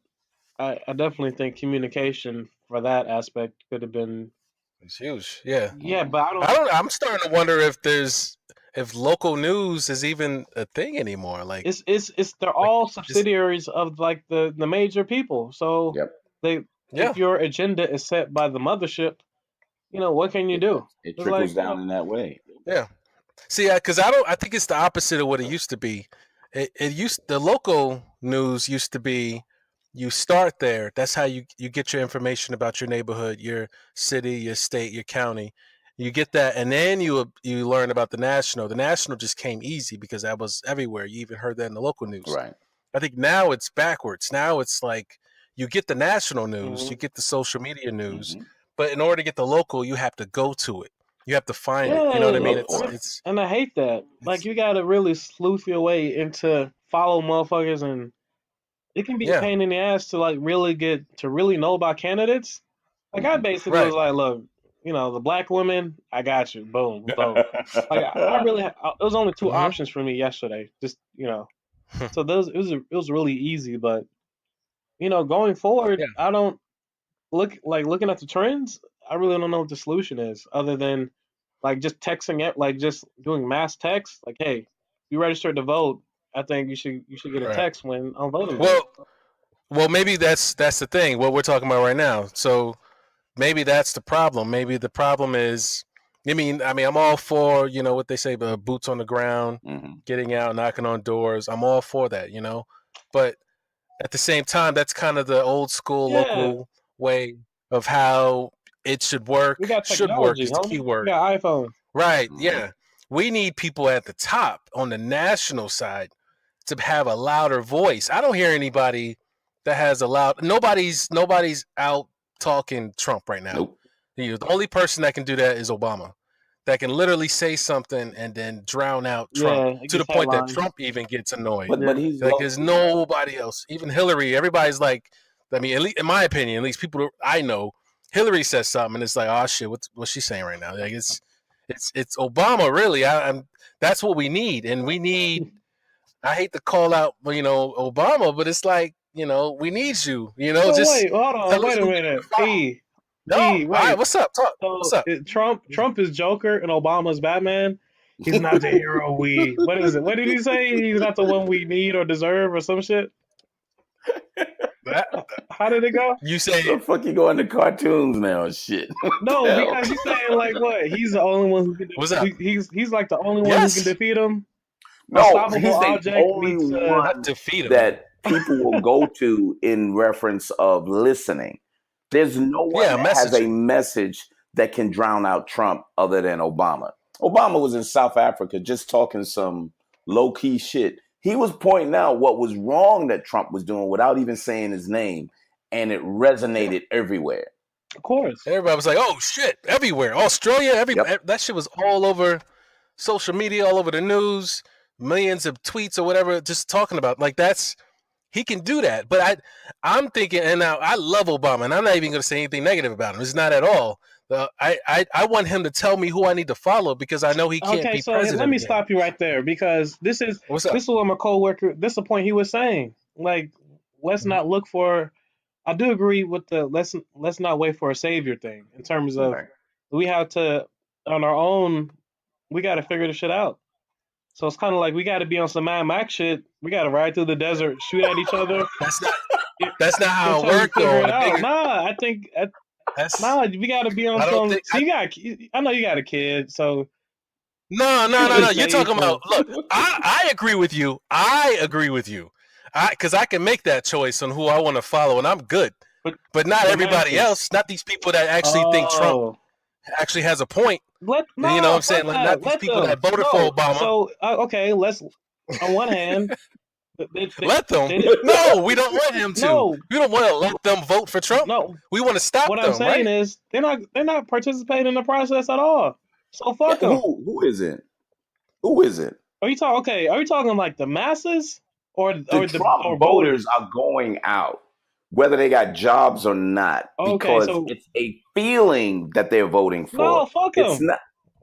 [SPEAKER 3] I definitely think communication for that aspect could have been.
[SPEAKER 4] It's huge. Yeah.
[SPEAKER 3] Yeah, but I don't.
[SPEAKER 4] I'm starting to wonder if local news is even a thing anymore. Like
[SPEAKER 3] It's they're all subsidiaries of like the major people. So they if your agenda is set by the mothership, what can you do?
[SPEAKER 2] It
[SPEAKER 3] It's
[SPEAKER 2] trickles
[SPEAKER 3] like,
[SPEAKER 2] down in that way.
[SPEAKER 4] Yeah. See, because I think it's the opposite of what it used to be. The local news used to be, you start there. That's how you get your information about your neighborhood, your city, your state, your county. You get that, and then you learn about the national. The national just came easy because that was everywhere. You even heard that in the local news.
[SPEAKER 2] Right.
[SPEAKER 4] I think now it's backwards. Now it's like you get the national news, you get the social media news, but in order to get the local, you have to go to it. You have to find it. You know what I mean? It's
[SPEAKER 3] and I hate that. Like you got to really sleuth your way into follow motherfuckers, and it can be a pain in the ass to like really really know about candidates. Like I basically was like, look, the black women, I got you, boom, vote. Like I really, it was only two options for me yesterday. Just so it was really easy, but going forward, I don't looking at the trends. I really don't know what the solution is, other than like just texting it, like just doing mass text. Like, hey, you registered to vote. I think you should get a text when on voting day.
[SPEAKER 4] Well, maybe that's the thing. What we're talking about right now. So maybe that's the problem. Maybe the problem is. I mean, I'm all for what they say, boots on the ground, getting out, knocking on doors. I'm all for that, but at the same time, that's kind of the old school local way of how it should work.
[SPEAKER 3] We got
[SPEAKER 4] should work
[SPEAKER 3] technology,
[SPEAKER 4] is the key word.
[SPEAKER 3] We got iPhone.
[SPEAKER 4] Right. Yeah. We need people at the top on the national side to have a louder voice. I don't hear anybody that has a loud. Nobody's out talking Trump right now.
[SPEAKER 2] Nope.
[SPEAKER 4] The only person that can do that is Obama. That can literally say something and then drown out Trump to the point that Trump even gets annoyed.
[SPEAKER 2] But he's
[SPEAKER 4] like there's nobody else. Even Hillary, everybody's like, I mean, at least in my opinion, at least people I know, Hillary says something and it's like, oh shit, what's she saying right now? Like it's Obama, really. That's what we need, and we need. I hate to call out, Obama, but it's like, we need you.
[SPEAKER 3] Wait, hold on, wait a minute.
[SPEAKER 4] All right, what's up? Talk.
[SPEAKER 3] So
[SPEAKER 4] what's up?
[SPEAKER 3] Trump is Joker and Obama's Batman. He's not the hero we. What is it? What did he say? He's not the one we need or deserve or some shit. How did it go?
[SPEAKER 4] You say
[SPEAKER 2] the fuck you going to cartoons now? Shit.
[SPEAKER 3] No, because he's saying like what? He's the only one who can.
[SPEAKER 4] What's up?
[SPEAKER 3] He's like the only one who can defeat him.
[SPEAKER 2] No, he's the only one
[SPEAKER 4] defeat him.
[SPEAKER 2] that people will go to in reference of listening. There's no one that has a message that can drown out Trump other than Obama. Obama was in South Africa just talking some low-key shit. He was pointing out what was wrong that Trump was doing without even saying his name, and it resonated everywhere.
[SPEAKER 3] Of course.
[SPEAKER 4] Everybody was like, oh, shit, everywhere. Australia, that shit was all over social media, all over the news, millions of tweets or whatever, just talking about. Like, he can do that, but I'm thinking, and now I love Obama, and I'm not even going to say anything negative about him. It's not at all. I want him to tell me who I need to follow because I know he can't be president. Okay, so
[SPEAKER 3] let me stop you right there because this is what my coworker. This is the point he was saying. Like, let's not look for. I do agree with the let's not wait for a savior thing in terms of we have to on our own. We got to figure this shit out. So it's kind of like we got to be on some Mad Max shit. We got to ride through the desert, shoot at each other.
[SPEAKER 4] That's not how it works.
[SPEAKER 3] Nah, I think we got to be on some. I know you got a kid, so
[SPEAKER 4] no. You're talking about. Look, I agree with you. Because I can make that choice on who I want to follow, and I'm good. But not
[SPEAKER 3] the
[SPEAKER 4] everybody
[SPEAKER 3] masses.
[SPEAKER 4] else. Not these people that actually think Trump
[SPEAKER 3] Oh,
[SPEAKER 4] actually has a point.
[SPEAKER 3] let
[SPEAKER 4] You know what
[SPEAKER 3] no
[SPEAKER 4] I'm saying?
[SPEAKER 3] fuck
[SPEAKER 4] Like,
[SPEAKER 3] that.
[SPEAKER 4] not these
[SPEAKER 3] Let
[SPEAKER 4] people
[SPEAKER 3] them.
[SPEAKER 4] that voted for
[SPEAKER 3] No.
[SPEAKER 4] Obama.
[SPEAKER 3] So okay, let's. On one hand,
[SPEAKER 4] Let them.
[SPEAKER 3] they did-
[SPEAKER 4] No, we don't want him to.
[SPEAKER 3] No.
[SPEAKER 4] We don't want to let them vote for Trump.
[SPEAKER 3] no.
[SPEAKER 4] We want to stop
[SPEAKER 3] What
[SPEAKER 4] them,
[SPEAKER 3] I'm saying
[SPEAKER 4] right?
[SPEAKER 3] is they're not participating in the process at all. So fuck them.
[SPEAKER 2] Who isn't? Who isn't?
[SPEAKER 3] Are you talking? Okay, are you talking like the masses or
[SPEAKER 2] The
[SPEAKER 3] the
[SPEAKER 2] Trump
[SPEAKER 3] or
[SPEAKER 2] voters are going out, whether they got jobs or not,
[SPEAKER 3] Okay,
[SPEAKER 2] because
[SPEAKER 3] so
[SPEAKER 2] it's a feeling that they're voting
[SPEAKER 3] no,
[SPEAKER 2] for.
[SPEAKER 3] fuck
[SPEAKER 2] It's
[SPEAKER 3] them.
[SPEAKER 2] not.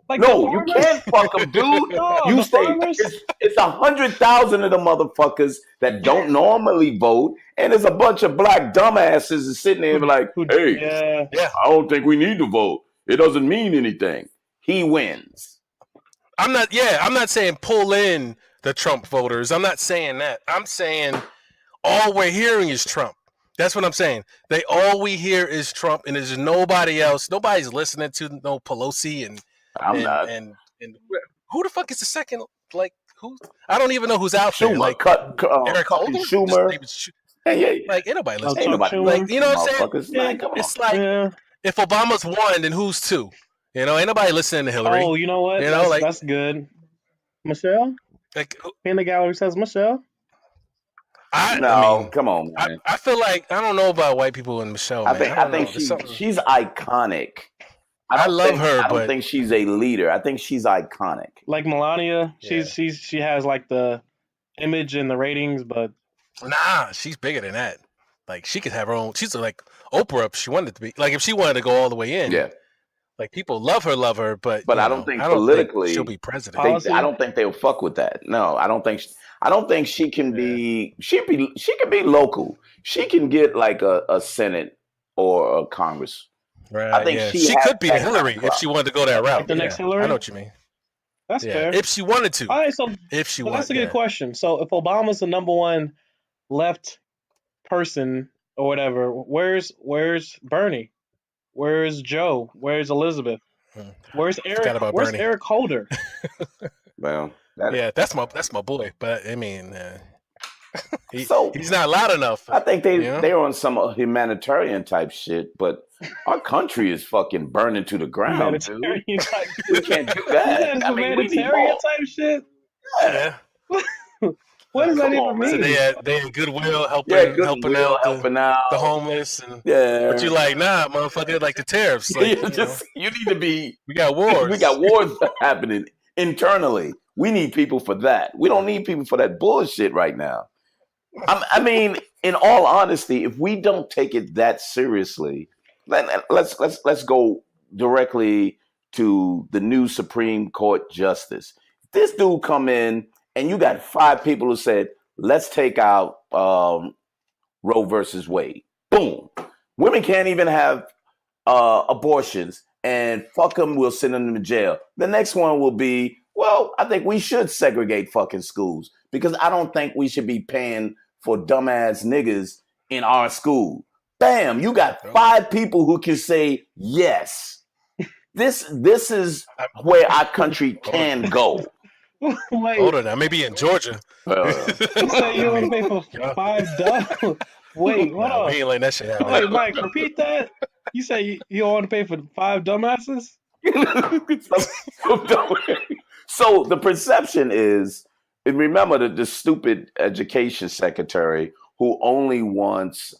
[SPEAKER 3] Like the
[SPEAKER 2] No, you
[SPEAKER 3] farmers.
[SPEAKER 2] can't fuck them, dude.
[SPEAKER 3] No,
[SPEAKER 2] You
[SPEAKER 3] the
[SPEAKER 2] say
[SPEAKER 3] farmers.
[SPEAKER 2] it's 100,000 of the motherfuckers that don't normally vote, and there's a bunch of black dumbasses is sitting there like, "Hey,
[SPEAKER 3] Yeah.
[SPEAKER 4] Yeah.
[SPEAKER 2] I don't think we need to vote. It doesn't mean anything." He wins.
[SPEAKER 4] I'm not saying pull in the Trump voters. I'm not saying that. I'm saying all we're hearing is Trump. That's what I'm saying. All we hear is Trump, and there's nobody else. Nobody's listening to no Pelosi and
[SPEAKER 2] I'm not.
[SPEAKER 4] and who the fuck is the second? Like who? I don't even know who's out there.
[SPEAKER 2] Schumer,
[SPEAKER 4] Like Eric
[SPEAKER 2] fucking
[SPEAKER 4] Holder.
[SPEAKER 2] Schumer. Hey,
[SPEAKER 4] Like ain't nobody
[SPEAKER 3] Oh,
[SPEAKER 4] listening.
[SPEAKER 2] ain't
[SPEAKER 3] Chuck
[SPEAKER 2] nobody.
[SPEAKER 3] Schumer.
[SPEAKER 4] Like you know what I'm saying?
[SPEAKER 2] Motherfuckers,
[SPEAKER 3] Yeah.
[SPEAKER 2] man, come on.
[SPEAKER 4] It's like
[SPEAKER 3] Yeah.
[SPEAKER 4] if Obama's one, then who's two? You know, ain't nobody listening to Hillary.
[SPEAKER 3] Oh, you know what?
[SPEAKER 4] You know, like
[SPEAKER 3] that's good. Michelle
[SPEAKER 4] like
[SPEAKER 3] in the gallery says Michelle.
[SPEAKER 4] I
[SPEAKER 2] No,
[SPEAKER 4] mean,
[SPEAKER 2] come on, man.
[SPEAKER 4] I feel like I don't know about white people and Michelle.
[SPEAKER 2] I
[SPEAKER 4] Man.
[SPEAKER 2] think
[SPEAKER 4] I
[SPEAKER 2] I
[SPEAKER 4] don't
[SPEAKER 2] think
[SPEAKER 4] know. There's something.
[SPEAKER 2] she's iconic.
[SPEAKER 4] I love her,
[SPEAKER 2] I don't
[SPEAKER 4] but
[SPEAKER 2] think she's a leader. I think she's iconic.
[SPEAKER 3] Like Melania,
[SPEAKER 4] Yeah.
[SPEAKER 3] she has like the image and the ratings, but
[SPEAKER 4] nah, she's bigger than that. Like she could have her own. She's like Oprah if she wanted to be. Like if she wanted to go all the way in.
[SPEAKER 2] Yeah,
[SPEAKER 4] Like people love her, but
[SPEAKER 2] but
[SPEAKER 4] you
[SPEAKER 2] I
[SPEAKER 4] know,
[SPEAKER 2] don't think
[SPEAKER 4] I don't think
[SPEAKER 2] politically
[SPEAKER 4] she'll be president.
[SPEAKER 3] Policy?
[SPEAKER 2] I don't think they'll fuck with that. No, I don't think. I don't think she can be. She can be local. She can get like a Senate or a Congress.
[SPEAKER 4] Right?
[SPEAKER 2] I think
[SPEAKER 4] Yeah,
[SPEAKER 2] she
[SPEAKER 4] she
[SPEAKER 2] has
[SPEAKER 4] could be
[SPEAKER 2] that
[SPEAKER 4] a Hillary
[SPEAKER 2] kind of
[SPEAKER 4] if she wanted to go that route.
[SPEAKER 3] like the next
[SPEAKER 4] Yeah,
[SPEAKER 3] Hillary.
[SPEAKER 4] I know what you mean.
[SPEAKER 3] That's
[SPEAKER 4] Yeah,
[SPEAKER 3] fair.
[SPEAKER 4] if she wanted to.
[SPEAKER 3] All right, so
[SPEAKER 4] If she
[SPEAKER 3] but
[SPEAKER 4] wanted,
[SPEAKER 3] that's a good question. So if Obama's the number one left person or whatever, where's Bernie? Where's Joe? Where's Elizabeth? Where's
[SPEAKER 4] I forgot
[SPEAKER 3] Eric?
[SPEAKER 4] about
[SPEAKER 3] Where's
[SPEAKER 4] Bernie.
[SPEAKER 3] Eric Holder?
[SPEAKER 2] Well,
[SPEAKER 4] Yeah, that's my boy. But I mean,
[SPEAKER 2] So-
[SPEAKER 4] he's not loud enough.
[SPEAKER 2] I think
[SPEAKER 4] You know?
[SPEAKER 2] they're on some humanitarian type shit, but our country is fucking burning to the ground, dude.
[SPEAKER 3] Humanitarian type
[SPEAKER 2] We
[SPEAKER 3] shit.
[SPEAKER 2] can't do
[SPEAKER 3] You said
[SPEAKER 2] that.
[SPEAKER 3] it's
[SPEAKER 2] I mean, we need
[SPEAKER 3] humanitarian
[SPEAKER 2] more.
[SPEAKER 3] type shit.
[SPEAKER 4] Yeah.
[SPEAKER 3] What does that
[SPEAKER 2] Come
[SPEAKER 3] even
[SPEAKER 2] on,
[SPEAKER 3] mean?
[SPEAKER 4] So they had goodwill helping
[SPEAKER 2] Yeah,
[SPEAKER 4] helping
[SPEAKER 2] goodwill,
[SPEAKER 4] out
[SPEAKER 2] helping out.
[SPEAKER 4] the homeless and
[SPEAKER 2] Yeah,
[SPEAKER 4] but you like nah motherfucker like the tariffs like
[SPEAKER 2] you need to be.
[SPEAKER 4] we got wars.
[SPEAKER 2] We got wars happening internally. We need people for that. We don't need people for that bullshit right now. I mean, in all honesty, if we don't take it that seriously, let's go directly to the new Supreme Court justice. This dude come in and you got 5 people who said, let's take out Roe versus Wade. Boom. Women can't even have abortions, and fuck them, we'll send them to jail. The next one will be, well, I think we should segregate fucking schools because I don't think we should be paying for dumbass niggas in our school. Bam, you got 5 people who can say yes. This is where our country can go.
[SPEAKER 3] Wait,
[SPEAKER 4] Hold on now, maybe in Georgia.
[SPEAKER 3] you say you want to pay for $5? Wait, hold
[SPEAKER 4] Nah,
[SPEAKER 3] on.
[SPEAKER 4] we ain't letting that shit happen.
[SPEAKER 3] Wait, Mike, repeat that. You say you don't want to pay for 5 dumbasses?
[SPEAKER 2] So the perception is, and remember that the stupid education secretary who only wants,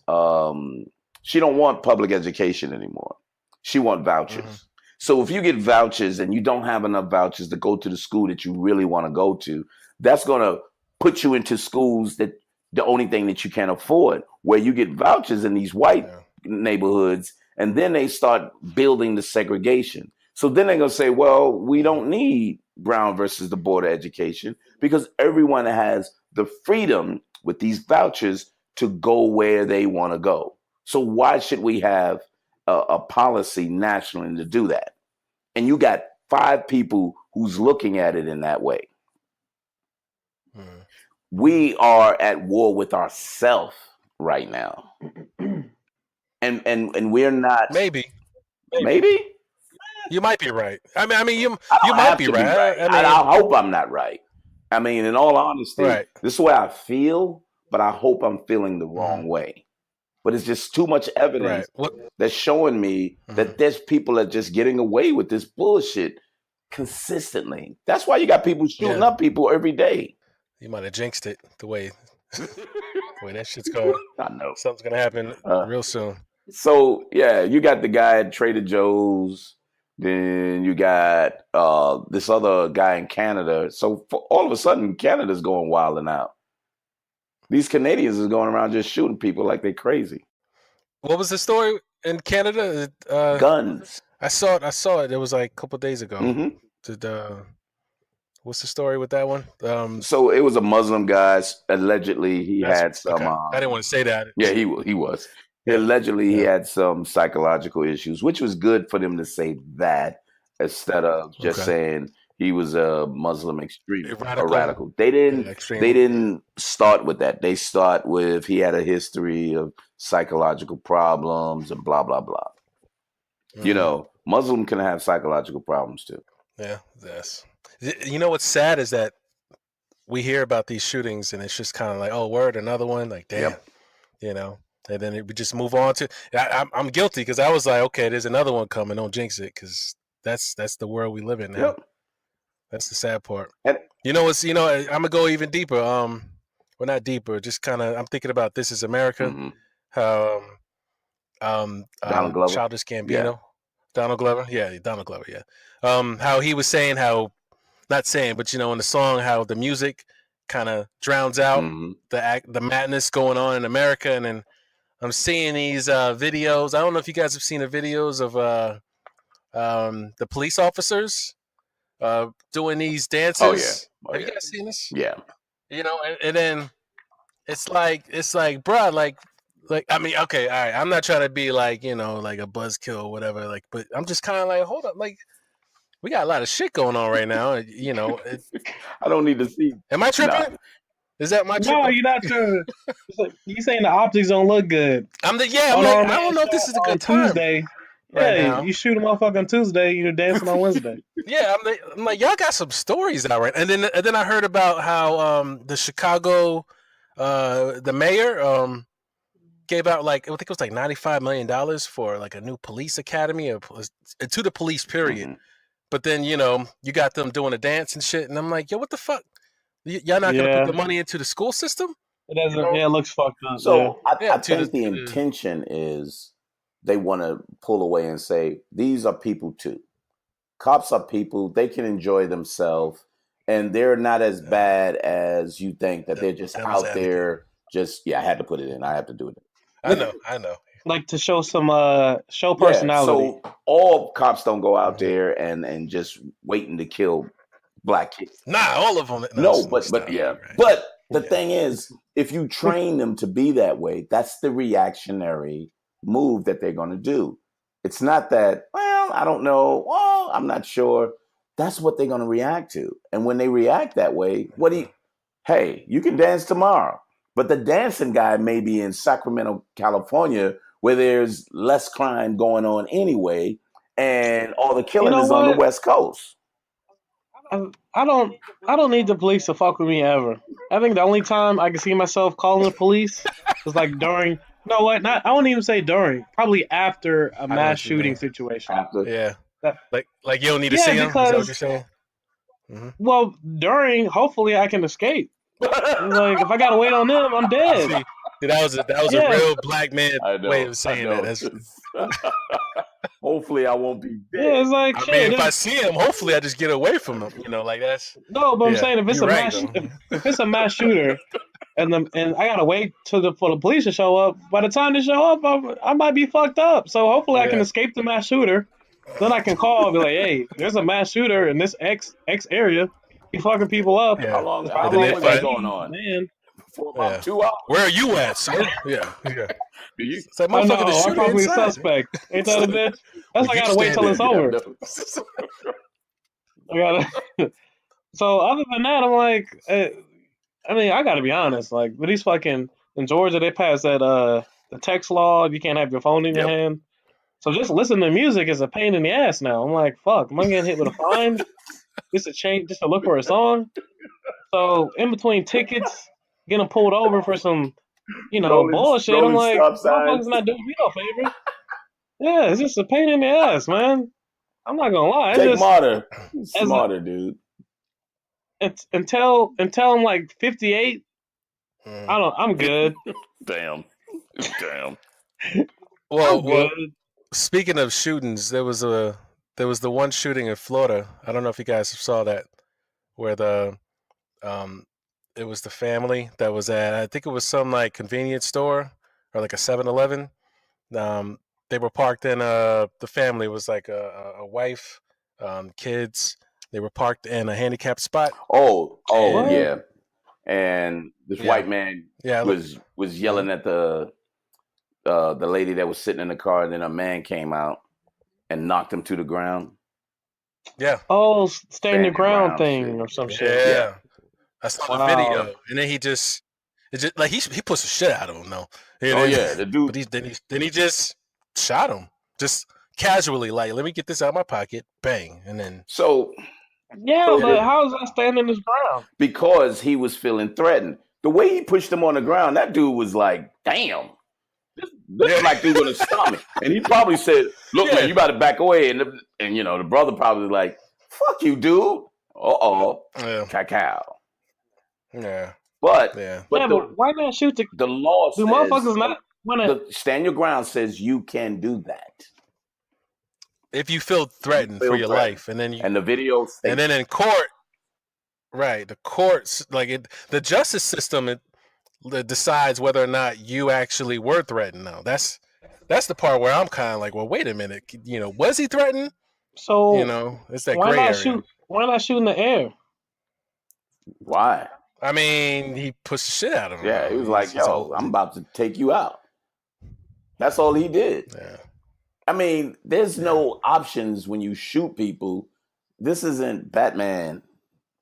[SPEAKER 2] she don't want public education anymore. She want vouchers.
[SPEAKER 4] Mm-hmm.
[SPEAKER 2] So if you get vouchers and you don't have enough vouchers to go to the school that you really want to go to, that's going to put you into schools that the only thing that you can afford, where you get vouchers in these white neighborhoods, and then they start building the segregation. So then they're going to say, well, we don't need Brown versus the Board of Education because everyone has the freedom with these vouchers to go where they want to go. So why should we have a policy nationally to do that? And you got 5 people who's looking at it in that way. We are at war with ourselves right now. And we're not.
[SPEAKER 4] Maybe. You might be right. I mean, you might be right.
[SPEAKER 2] I hope I'm not right. I mean, in all honesty,
[SPEAKER 4] right.
[SPEAKER 2] This is where I feel. but I hope I'm feeling the wrong way. But it's just too much evidence that's showing me that there's people that just getting away with this bullshit consistently. That's why you got people shooting up people every day.
[SPEAKER 4] You might have jinxed it the way that shit's going.
[SPEAKER 2] I know.
[SPEAKER 4] Something's going to happen real soon.
[SPEAKER 2] So, yeah, you got the guy at Trader Joe's. Then you got this other guy in Canada. So all of a sudden, Canada's going wild and out. These Canadians is going around just shooting people like they're crazy.
[SPEAKER 4] What was the story in Canada?
[SPEAKER 2] Guns.
[SPEAKER 4] I saw it. It was like a couple of days ago.
[SPEAKER 2] Mm-hmm.
[SPEAKER 4] What's the story with that one?
[SPEAKER 2] So it was a Muslim guy. Allegedly, he had some.
[SPEAKER 4] Okay. I didn't want to say that.
[SPEAKER 2] Yeah, he was. Allegedly, he had some psychological issues, which was good for them to say that instead of just saying he was a Muslim extremist, a radical. They didn't start with that. They start with he had a history of psychological problems and blah blah blah. You know, Muslim can have psychological problems too. Yeah,
[SPEAKER 4] yes. You know what's sad is that we hear about these shootings and it's just kind of like, oh, word, another one. Like, damn, you know. And then we just move on to. I'm guilty because I was like, okay, there's another one coming. Don't jinx it, because that's the world we live in now. Yep. That's the sad part. And I'm gonna go even deeper. Well, not deeper, just kind of. I'm thinking about This Is America. How
[SPEAKER 2] Donald Glover,
[SPEAKER 4] Childish Gambino, Donald Glover, Donald Glover, how he was saying not saying, but in the song, how the music kind of drowns out the madness going on in America, and then. I'm seeing these videos. I don't know if you guys have seen the videos of the police officers doing these dances. Have you guys seen this?
[SPEAKER 2] Yeah.
[SPEAKER 4] And then it's like, bruh, like I mean, okay, all right. I'm not trying to be like like a buzzkill or whatever. Like, but I'm just kind of like, hold up, like we got a lot of shit going on right now.
[SPEAKER 2] I don't need to see.
[SPEAKER 4] Am I tripping? No. Is that my
[SPEAKER 3] No, you're not sure. You saying the optics don't look good.
[SPEAKER 4] I don't know if this is a good time.
[SPEAKER 3] Tuesday. Right you shoot a motherfucker on Tuesday, you're dancing on Wednesday.
[SPEAKER 4] I'm like, y'all got some stories out, right? And then I heard about how the Chicago the mayor gave out like, I think it was like $95 million for like a new police academy to the police period. But then you got them doing a dance and shit, and I'm like, yo, what the fuck? Y'all not gonna put the money into the school system?
[SPEAKER 3] It doesn't. Yeah, it looks fucked up.
[SPEAKER 2] So I think the intention is they want to pull away and say these are people too. Cops are people. They can enjoy themselves, and they're not as bad as you think. That they're just out there. I had to put it in. I have to do it.
[SPEAKER 4] I know.
[SPEAKER 3] Like to show some show personality.
[SPEAKER 2] So all cops don't go out there and just waiting to kill black kids.
[SPEAKER 4] Nah, all of them.
[SPEAKER 2] No, but right. But the thing is, if you train them to be that way, that's the reactionary move that they're going to do. It's not that, well, I don't know. Well, I'm not sure. That's what they're going to react to. And when they react that way, hey, you can dance tomorrow. But the dancing guy may be in Sacramento, California, where there's less crime going on anyway, and all the killing is on the West Coast.
[SPEAKER 3] I don't need the police to fuck with me ever. I think the only time I can see myself calling the police is like during. No, what? Not. I won't even say during. Probably after a mass shooting situation.
[SPEAKER 2] After.
[SPEAKER 4] Like you don't need to see them. Is that what you're saying?
[SPEAKER 3] Well, during, hopefully I can escape. Like if I gotta wait on them, I'm dead.
[SPEAKER 4] See, that was a real black man way of saying that. That's
[SPEAKER 2] hopefully I won't be dead.
[SPEAKER 3] Yeah, it's like
[SPEAKER 4] I mean, if I see him, hopefully I just get away from him. Like that's
[SPEAKER 3] no. But I'm saying if it's if it's a mass shooter, and I gotta wait for the police to show up. By the time they show up, I might be fucked up. So hopefully I can escape the mass shooter. Then I can call and be like, hey, there's a mass shooter in this X area. He fucking people up.
[SPEAKER 2] Yeah. How long is that going on?
[SPEAKER 3] Man.
[SPEAKER 2] For about 2 hours.
[SPEAKER 4] Where are you at, sir? Yeah.
[SPEAKER 2] Do you?
[SPEAKER 4] It's like, motherfucker, the shooter
[SPEAKER 3] I'm probably
[SPEAKER 4] inside.
[SPEAKER 3] a suspect. Ain't that a bitch? That's why I gotta wait till it's over. So other than that, I'm like, I mean, I gotta be honest. Like, with these fucking in Georgia, they passed that the text law. You can't have your phone in your hand. So just listening to music is a pain in the ass now. I'm like, fuck, am I getting hit with a fine? Just to look for a song. So in between tickets, getting pulled over for some, bullshit. I'm
[SPEAKER 2] rolling
[SPEAKER 3] like,
[SPEAKER 2] stop signs.
[SPEAKER 3] motherfuckers not doing me no favor. Yeah, it's just a pain in the ass, man. I'm not gonna lie. It's
[SPEAKER 2] Jake
[SPEAKER 3] just
[SPEAKER 2] Martyr,
[SPEAKER 3] as
[SPEAKER 2] smarter dude.
[SPEAKER 3] until I'm like 58. I'm good.
[SPEAKER 2] Damn.
[SPEAKER 3] I'm good.
[SPEAKER 4] Speaking of shootings, there was the one shooting in Florida. I don't know if you guys saw that, where it was the family that was at, I think it was some like convenience store or like a 7-Eleven. They were parked in the family was like a wife, kids. They were parked in a handicapped spot.
[SPEAKER 2] Oh, yeah. And this white man was yelling at the lady that was sitting in the car, and then a man came out and knocked him to the ground.
[SPEAKER 4] Yeah.
[SPEAKER 3] Oh, stand your ground thing shit. Or some shit.
[SPEAKER 4] Yeah. I saw the video, and then he just like he pushed the shit out of him though.
[SPEAKER 2] The dude.
[SPEAKER 4] But then he just shot him, just casually, like, let me get this out of my pocket, bang, and then.
[SPEAKER 3] But how is that standing his ground?
[SPEAKER 2] Because he was feeling threatened. The way he pushed him on the ground, that dude was like, "Damn, this black dude gonna stop me." And he probably said, "Look, man, you better back away." And the brother probably was like, "Fuck you, dude." Cacao.
[SPEAKER 4] Yeah.
[SPEAKER 2] But
[SPEAKER 3] why not shoot
[SPEAKER 2] the law?
[SPEAKER 3] Do motherfuckers not wanna
[SPEAKER 2] stand your ground? Says you can do that
[SPEAKER 4] if you feel threatened for your life, and then
[SPEAKER 2] the video states,
[SPEAKER 4] and then in court, right? The courts, like the justice system, it decides whether or not you actually were threatened. Now that's the part where I'm kind of like, well, wait a minute, was he threatened?
[SPEAKER 3] So
[SPEAKER 4] it's that gray area.
[SPEAKER 3] Why not shoot in the air?
[SPEAKER 2] Why?
[SPEAKER 4] I mean, he pushed the shit out of him.
[SPEAKER 2] Yeah, he was like, "Yo, I'm about to take you out." That's all he did.
[SPEAKER 4] Yeah.
[SPEAKER 2] I mean, there's no options when you shoot people. This isn't Batman,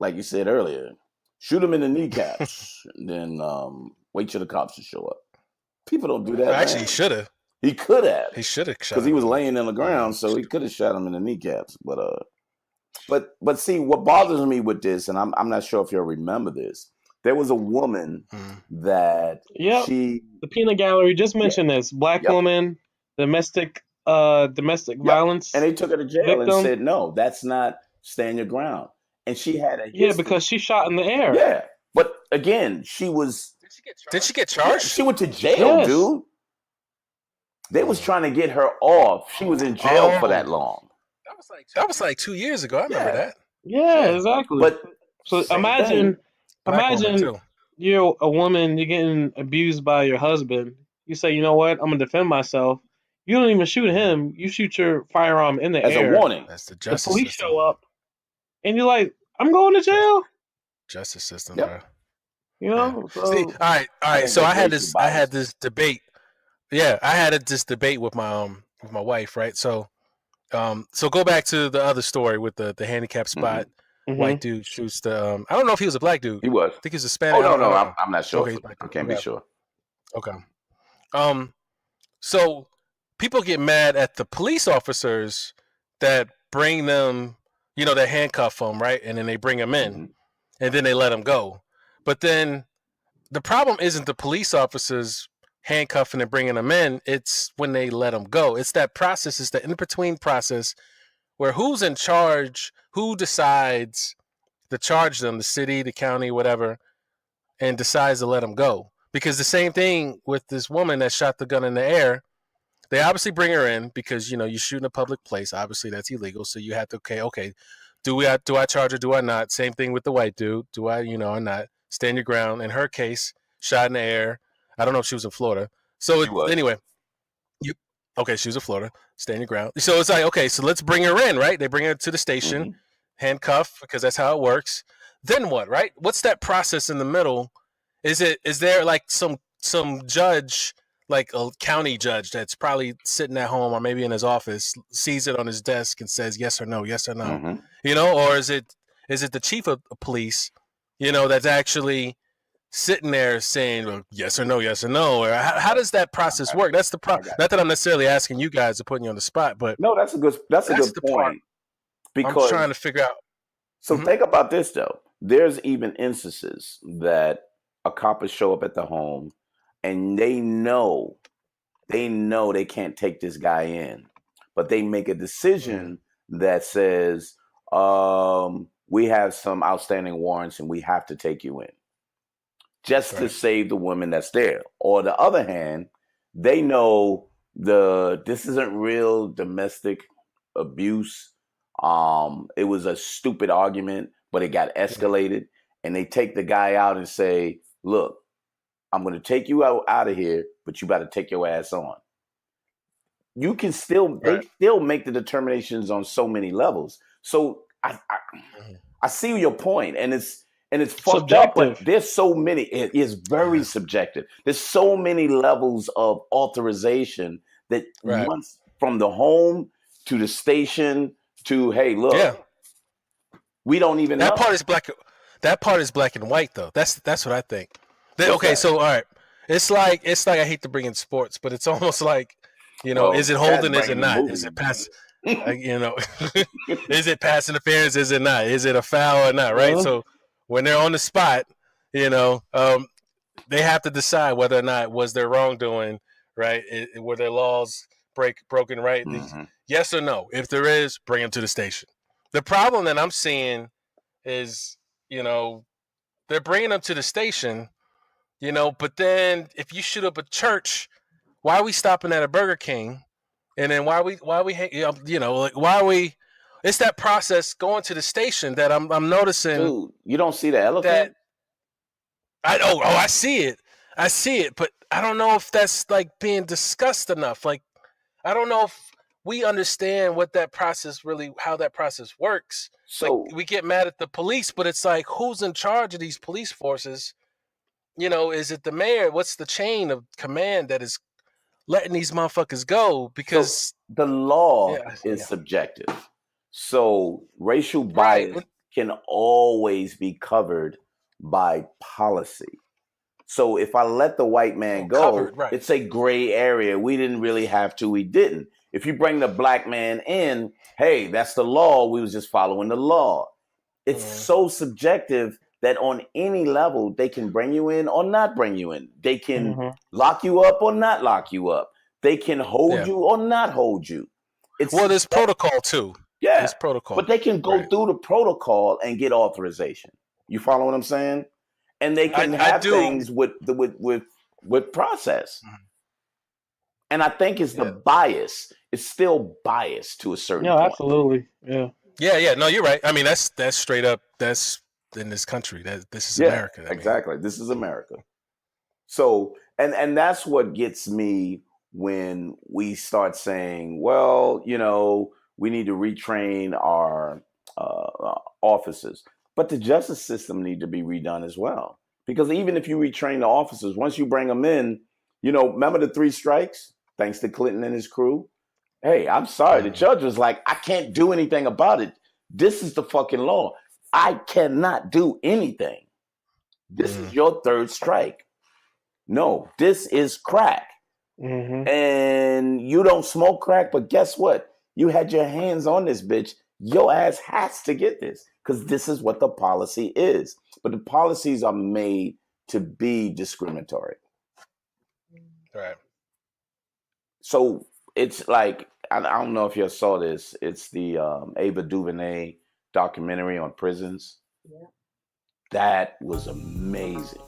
[SPEAKER 2] like you said earlier. Shoot him in the kneecaps, and then wait till the cops to show up. People don't do that.
[SPEAKER 4] Actually, he should have.
[SPEAKER 2] He could have.
[SPEAKER 4] He should have shot
[SPEAKER 2] because he was laying on the ground, so he could have shot him in the kneecaps. But see, what bothers me with this, and I'm not sure if you'll remember this. There was a woman that the
[SPEAKER 3] peanut gallery just mentioned this black woman, domestic violence,
[SPEAKER 2] and they took her to jail and said, "No, that's not stand your ground." And she had a history.
[SPEAKER 3] Because she shot in the air.
[SPEAKER 2] Yeah, but again, she was.
[SPEAKER 4] Did she get charged?
[SPEAKER 2] Yeah, she went to jail, dude. They was trying to get her off. She was in jail for that long.
[SPEAKER 4] That was like 2 years ago. I remember that.
[SPEAKER 3] Yeah, exactly.
[SPEAKER 2] But
[SPEAKER 3] so imagine you're a woman, you're getting abused by your husband. You say, you know what? I'm gonna defend myself. You don't even shoot him. You shoot your firearm in the air
[SPEAKER 2] as a warning.
[SPEAKER 4] That's the justice
[SPEAKER 3] system. The police
[SPEAKER 4] system.
[SPEAKER 3] show up, and you're like, I'm going to jail.
[SPEAKER 4] Justice system,
[SPEAKER 2] bro.
[SPEAKER 3] So,
[SPEAKER 4] see, all right. So I had this debate. Yeah, I had this debate with my wife, right? So go back to the other story with the handicap spot.
[SPEAKER 3] Mm-hmm.
[SPEAKER 4] White dude shoots the. I don't know if he was a black dude.
[SPEAKER 2] He was.
[SPEAKER 4] I think he's Hispanic.
[SPEAKER 2] Oh no, I'm not sure.
[SPEAKER 4] Okay,
[SPEAKER 2] I can't be sure.
[SPEAKER 4] Okay. So people get mad at the police officers that bring them, they handcuff them, right, and then they bring them in, and then they let them go. But then the problem isn't the police officers handcuffing and bringing them in, it's when they let them go. It's that process, it's the in-between process where who's in charge, who decides to charge them, the city, the county, whatever, and decides to let them go. Because the same thing with this woman that shot the gun in the air, they obviously bring her in because, you shoot in a public place. Obviously, that's illegal. So you have to, okay, do I charge her, do I not? Same thing with the white dude. Do I, or not? Stand your ground. In her case, shot in the air. I don't know if she was in Florida. So anyway, she was in Florida. Stand your ground. So it's like, okay, so let's bring her in, right? They bring her to the station, handcuff, because that's how it works. Then what, right? What's that process in the middle? Is there like some judge, like a county judge that's probably sitting at home or maybe in his office, sees it on his desk and says yes or no, or is it the chief of police, that's actually sitting there saying, well, yes or no, or how does that process work? That's the problem. Not that I'm necessarily asking you guys to put you on the spot, but
[SPEAKER 2] no, that's a good point. Because
[SPEAKER 4] I'm trying to figure out.
[SPEAKER 2] So think about this though. There's even instances that a cop will show up at the home, and they know they can't take this guy in, but they make a decision that says, we have some outstanding warrants and we have to take you in just to save the woman that's there. Or the other hand, they know this isn't real domestic abuse. It was a stupid argument, but it got escalated, and they take the guy out and say, look, I'm going to take you out of here, but you got to take your ass on. You can still, they still make the determinations on so many levels. So I see your point, and it's fucked up, but there's so many. It is very subjective. There's so many levels of authorization that once from the home to the station to, hey, look, we don't even know.
[SPEAKER 4] That part is black and white, though. That's what I think. So all right, it's like I hate to bring in sports, but it's almost like, is it holding? Is it not? Is it pass? Is it pass interference? Is it not? Is it a foul or not? Right. So when they're on the spot, they have to decide whether or not was there wrongdoing. Right. Were their laws broken? Right. Yes or no. If there is, bring them to the station. The problem that I'm seeing is, they're bringing them to the station, but then if you shoot up a church, why are we stopping at a Burger King? And then why are we? It's that process going to the station that I'm noticing.
[SPEAKER 2] Dude, you don't see the elephant?
[SPEAKER 4] I see it, but I don't know if that's like being discussed enough. Like, I don't know if we understand what that process how that process works. So we get mad at the police, but it's like, who's in charge of these police forces? Is it the mayor? What's the chain of command that is letting these motherfuckers go? Because
[SPEAKER 2] the law is subjective. So racial bias can always be covered by policy. So if I let the white man go, it's a gray area. We didn't really have to. We didn't. If you bring the black man in, hey, that's the law. We was just following the law. It's so subjective that on any level, they can bring you in or not bring you in. They can lock you up or not lock you up. They can hold you or not hold you.
[SPEAKER 4] There's protocol too.
[SPEAKER 2] Yeah,
[SPEAKER 4] there's protocol.
[SPEAKER 2] But they can go through the protocol and get authorization. You follow what I'm saying? And they can have things with process. And I think it's the bias. It's still biased to a certain point.
[SPEAKER 3] Absolutely. Yeah.
[SPEAKER 4] No, you're right. I mean, that's straight up. That's in this country. This is America.
[SPEAKER 2] Exactly. This is America. So, and that's what gets me when we start saying, well, we need to retrain our officers. But the justice system need to be redone as well. Because even if you retrain the officers, once you bring them in, remember the 3 strikes? Thanks to Clinton and his crew. Hey, I'm sorry. The judge was like, I can't do anything about it. This is the fucking law. I cannot do anything. This is your 3rd strike. No, this is crack. And you don't smoke crack, but guess what? You had your hands on this bitch. Your ass has to get this because this is what the policy is. But the policies are made to be discriminatory.
[SPEAKER 4] Right.
[SPEAKER 2] So it's like, I don't know if you saw this. It's the Ava DuVernay documentary on prisons. Yeah. That was amazing.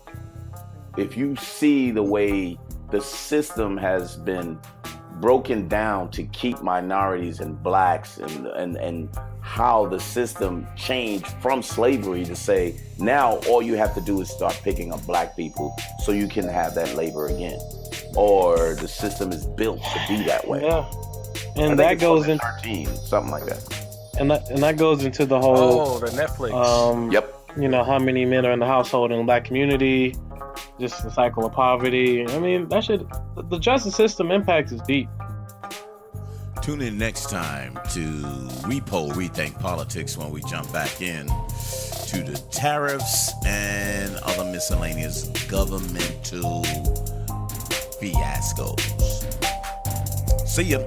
[SPEAKER 2] If you see the way the system has been broken down to keep minorities and blacks and how the system changed from slavery to say, now all you have to do is start picking up black people so you can have that labor again. Or the system is built to be that way.
[SPEAKER 3] Yeah. And that goes into
[SPEAKER 2] 13, something like that.
[SPEAKER 3] And that goes into the whole
[SPEAKER 4] the Netflix.
[SPEAKER 3] How many men are in the household in the black community, just the cycle of poverty. I mean, the justice system impact is deep.
[SPEAKER 1] Tune in next time to Rethink Politics when we jump back in to the tariffs and other miscellaneous governmental fiascos. See ya.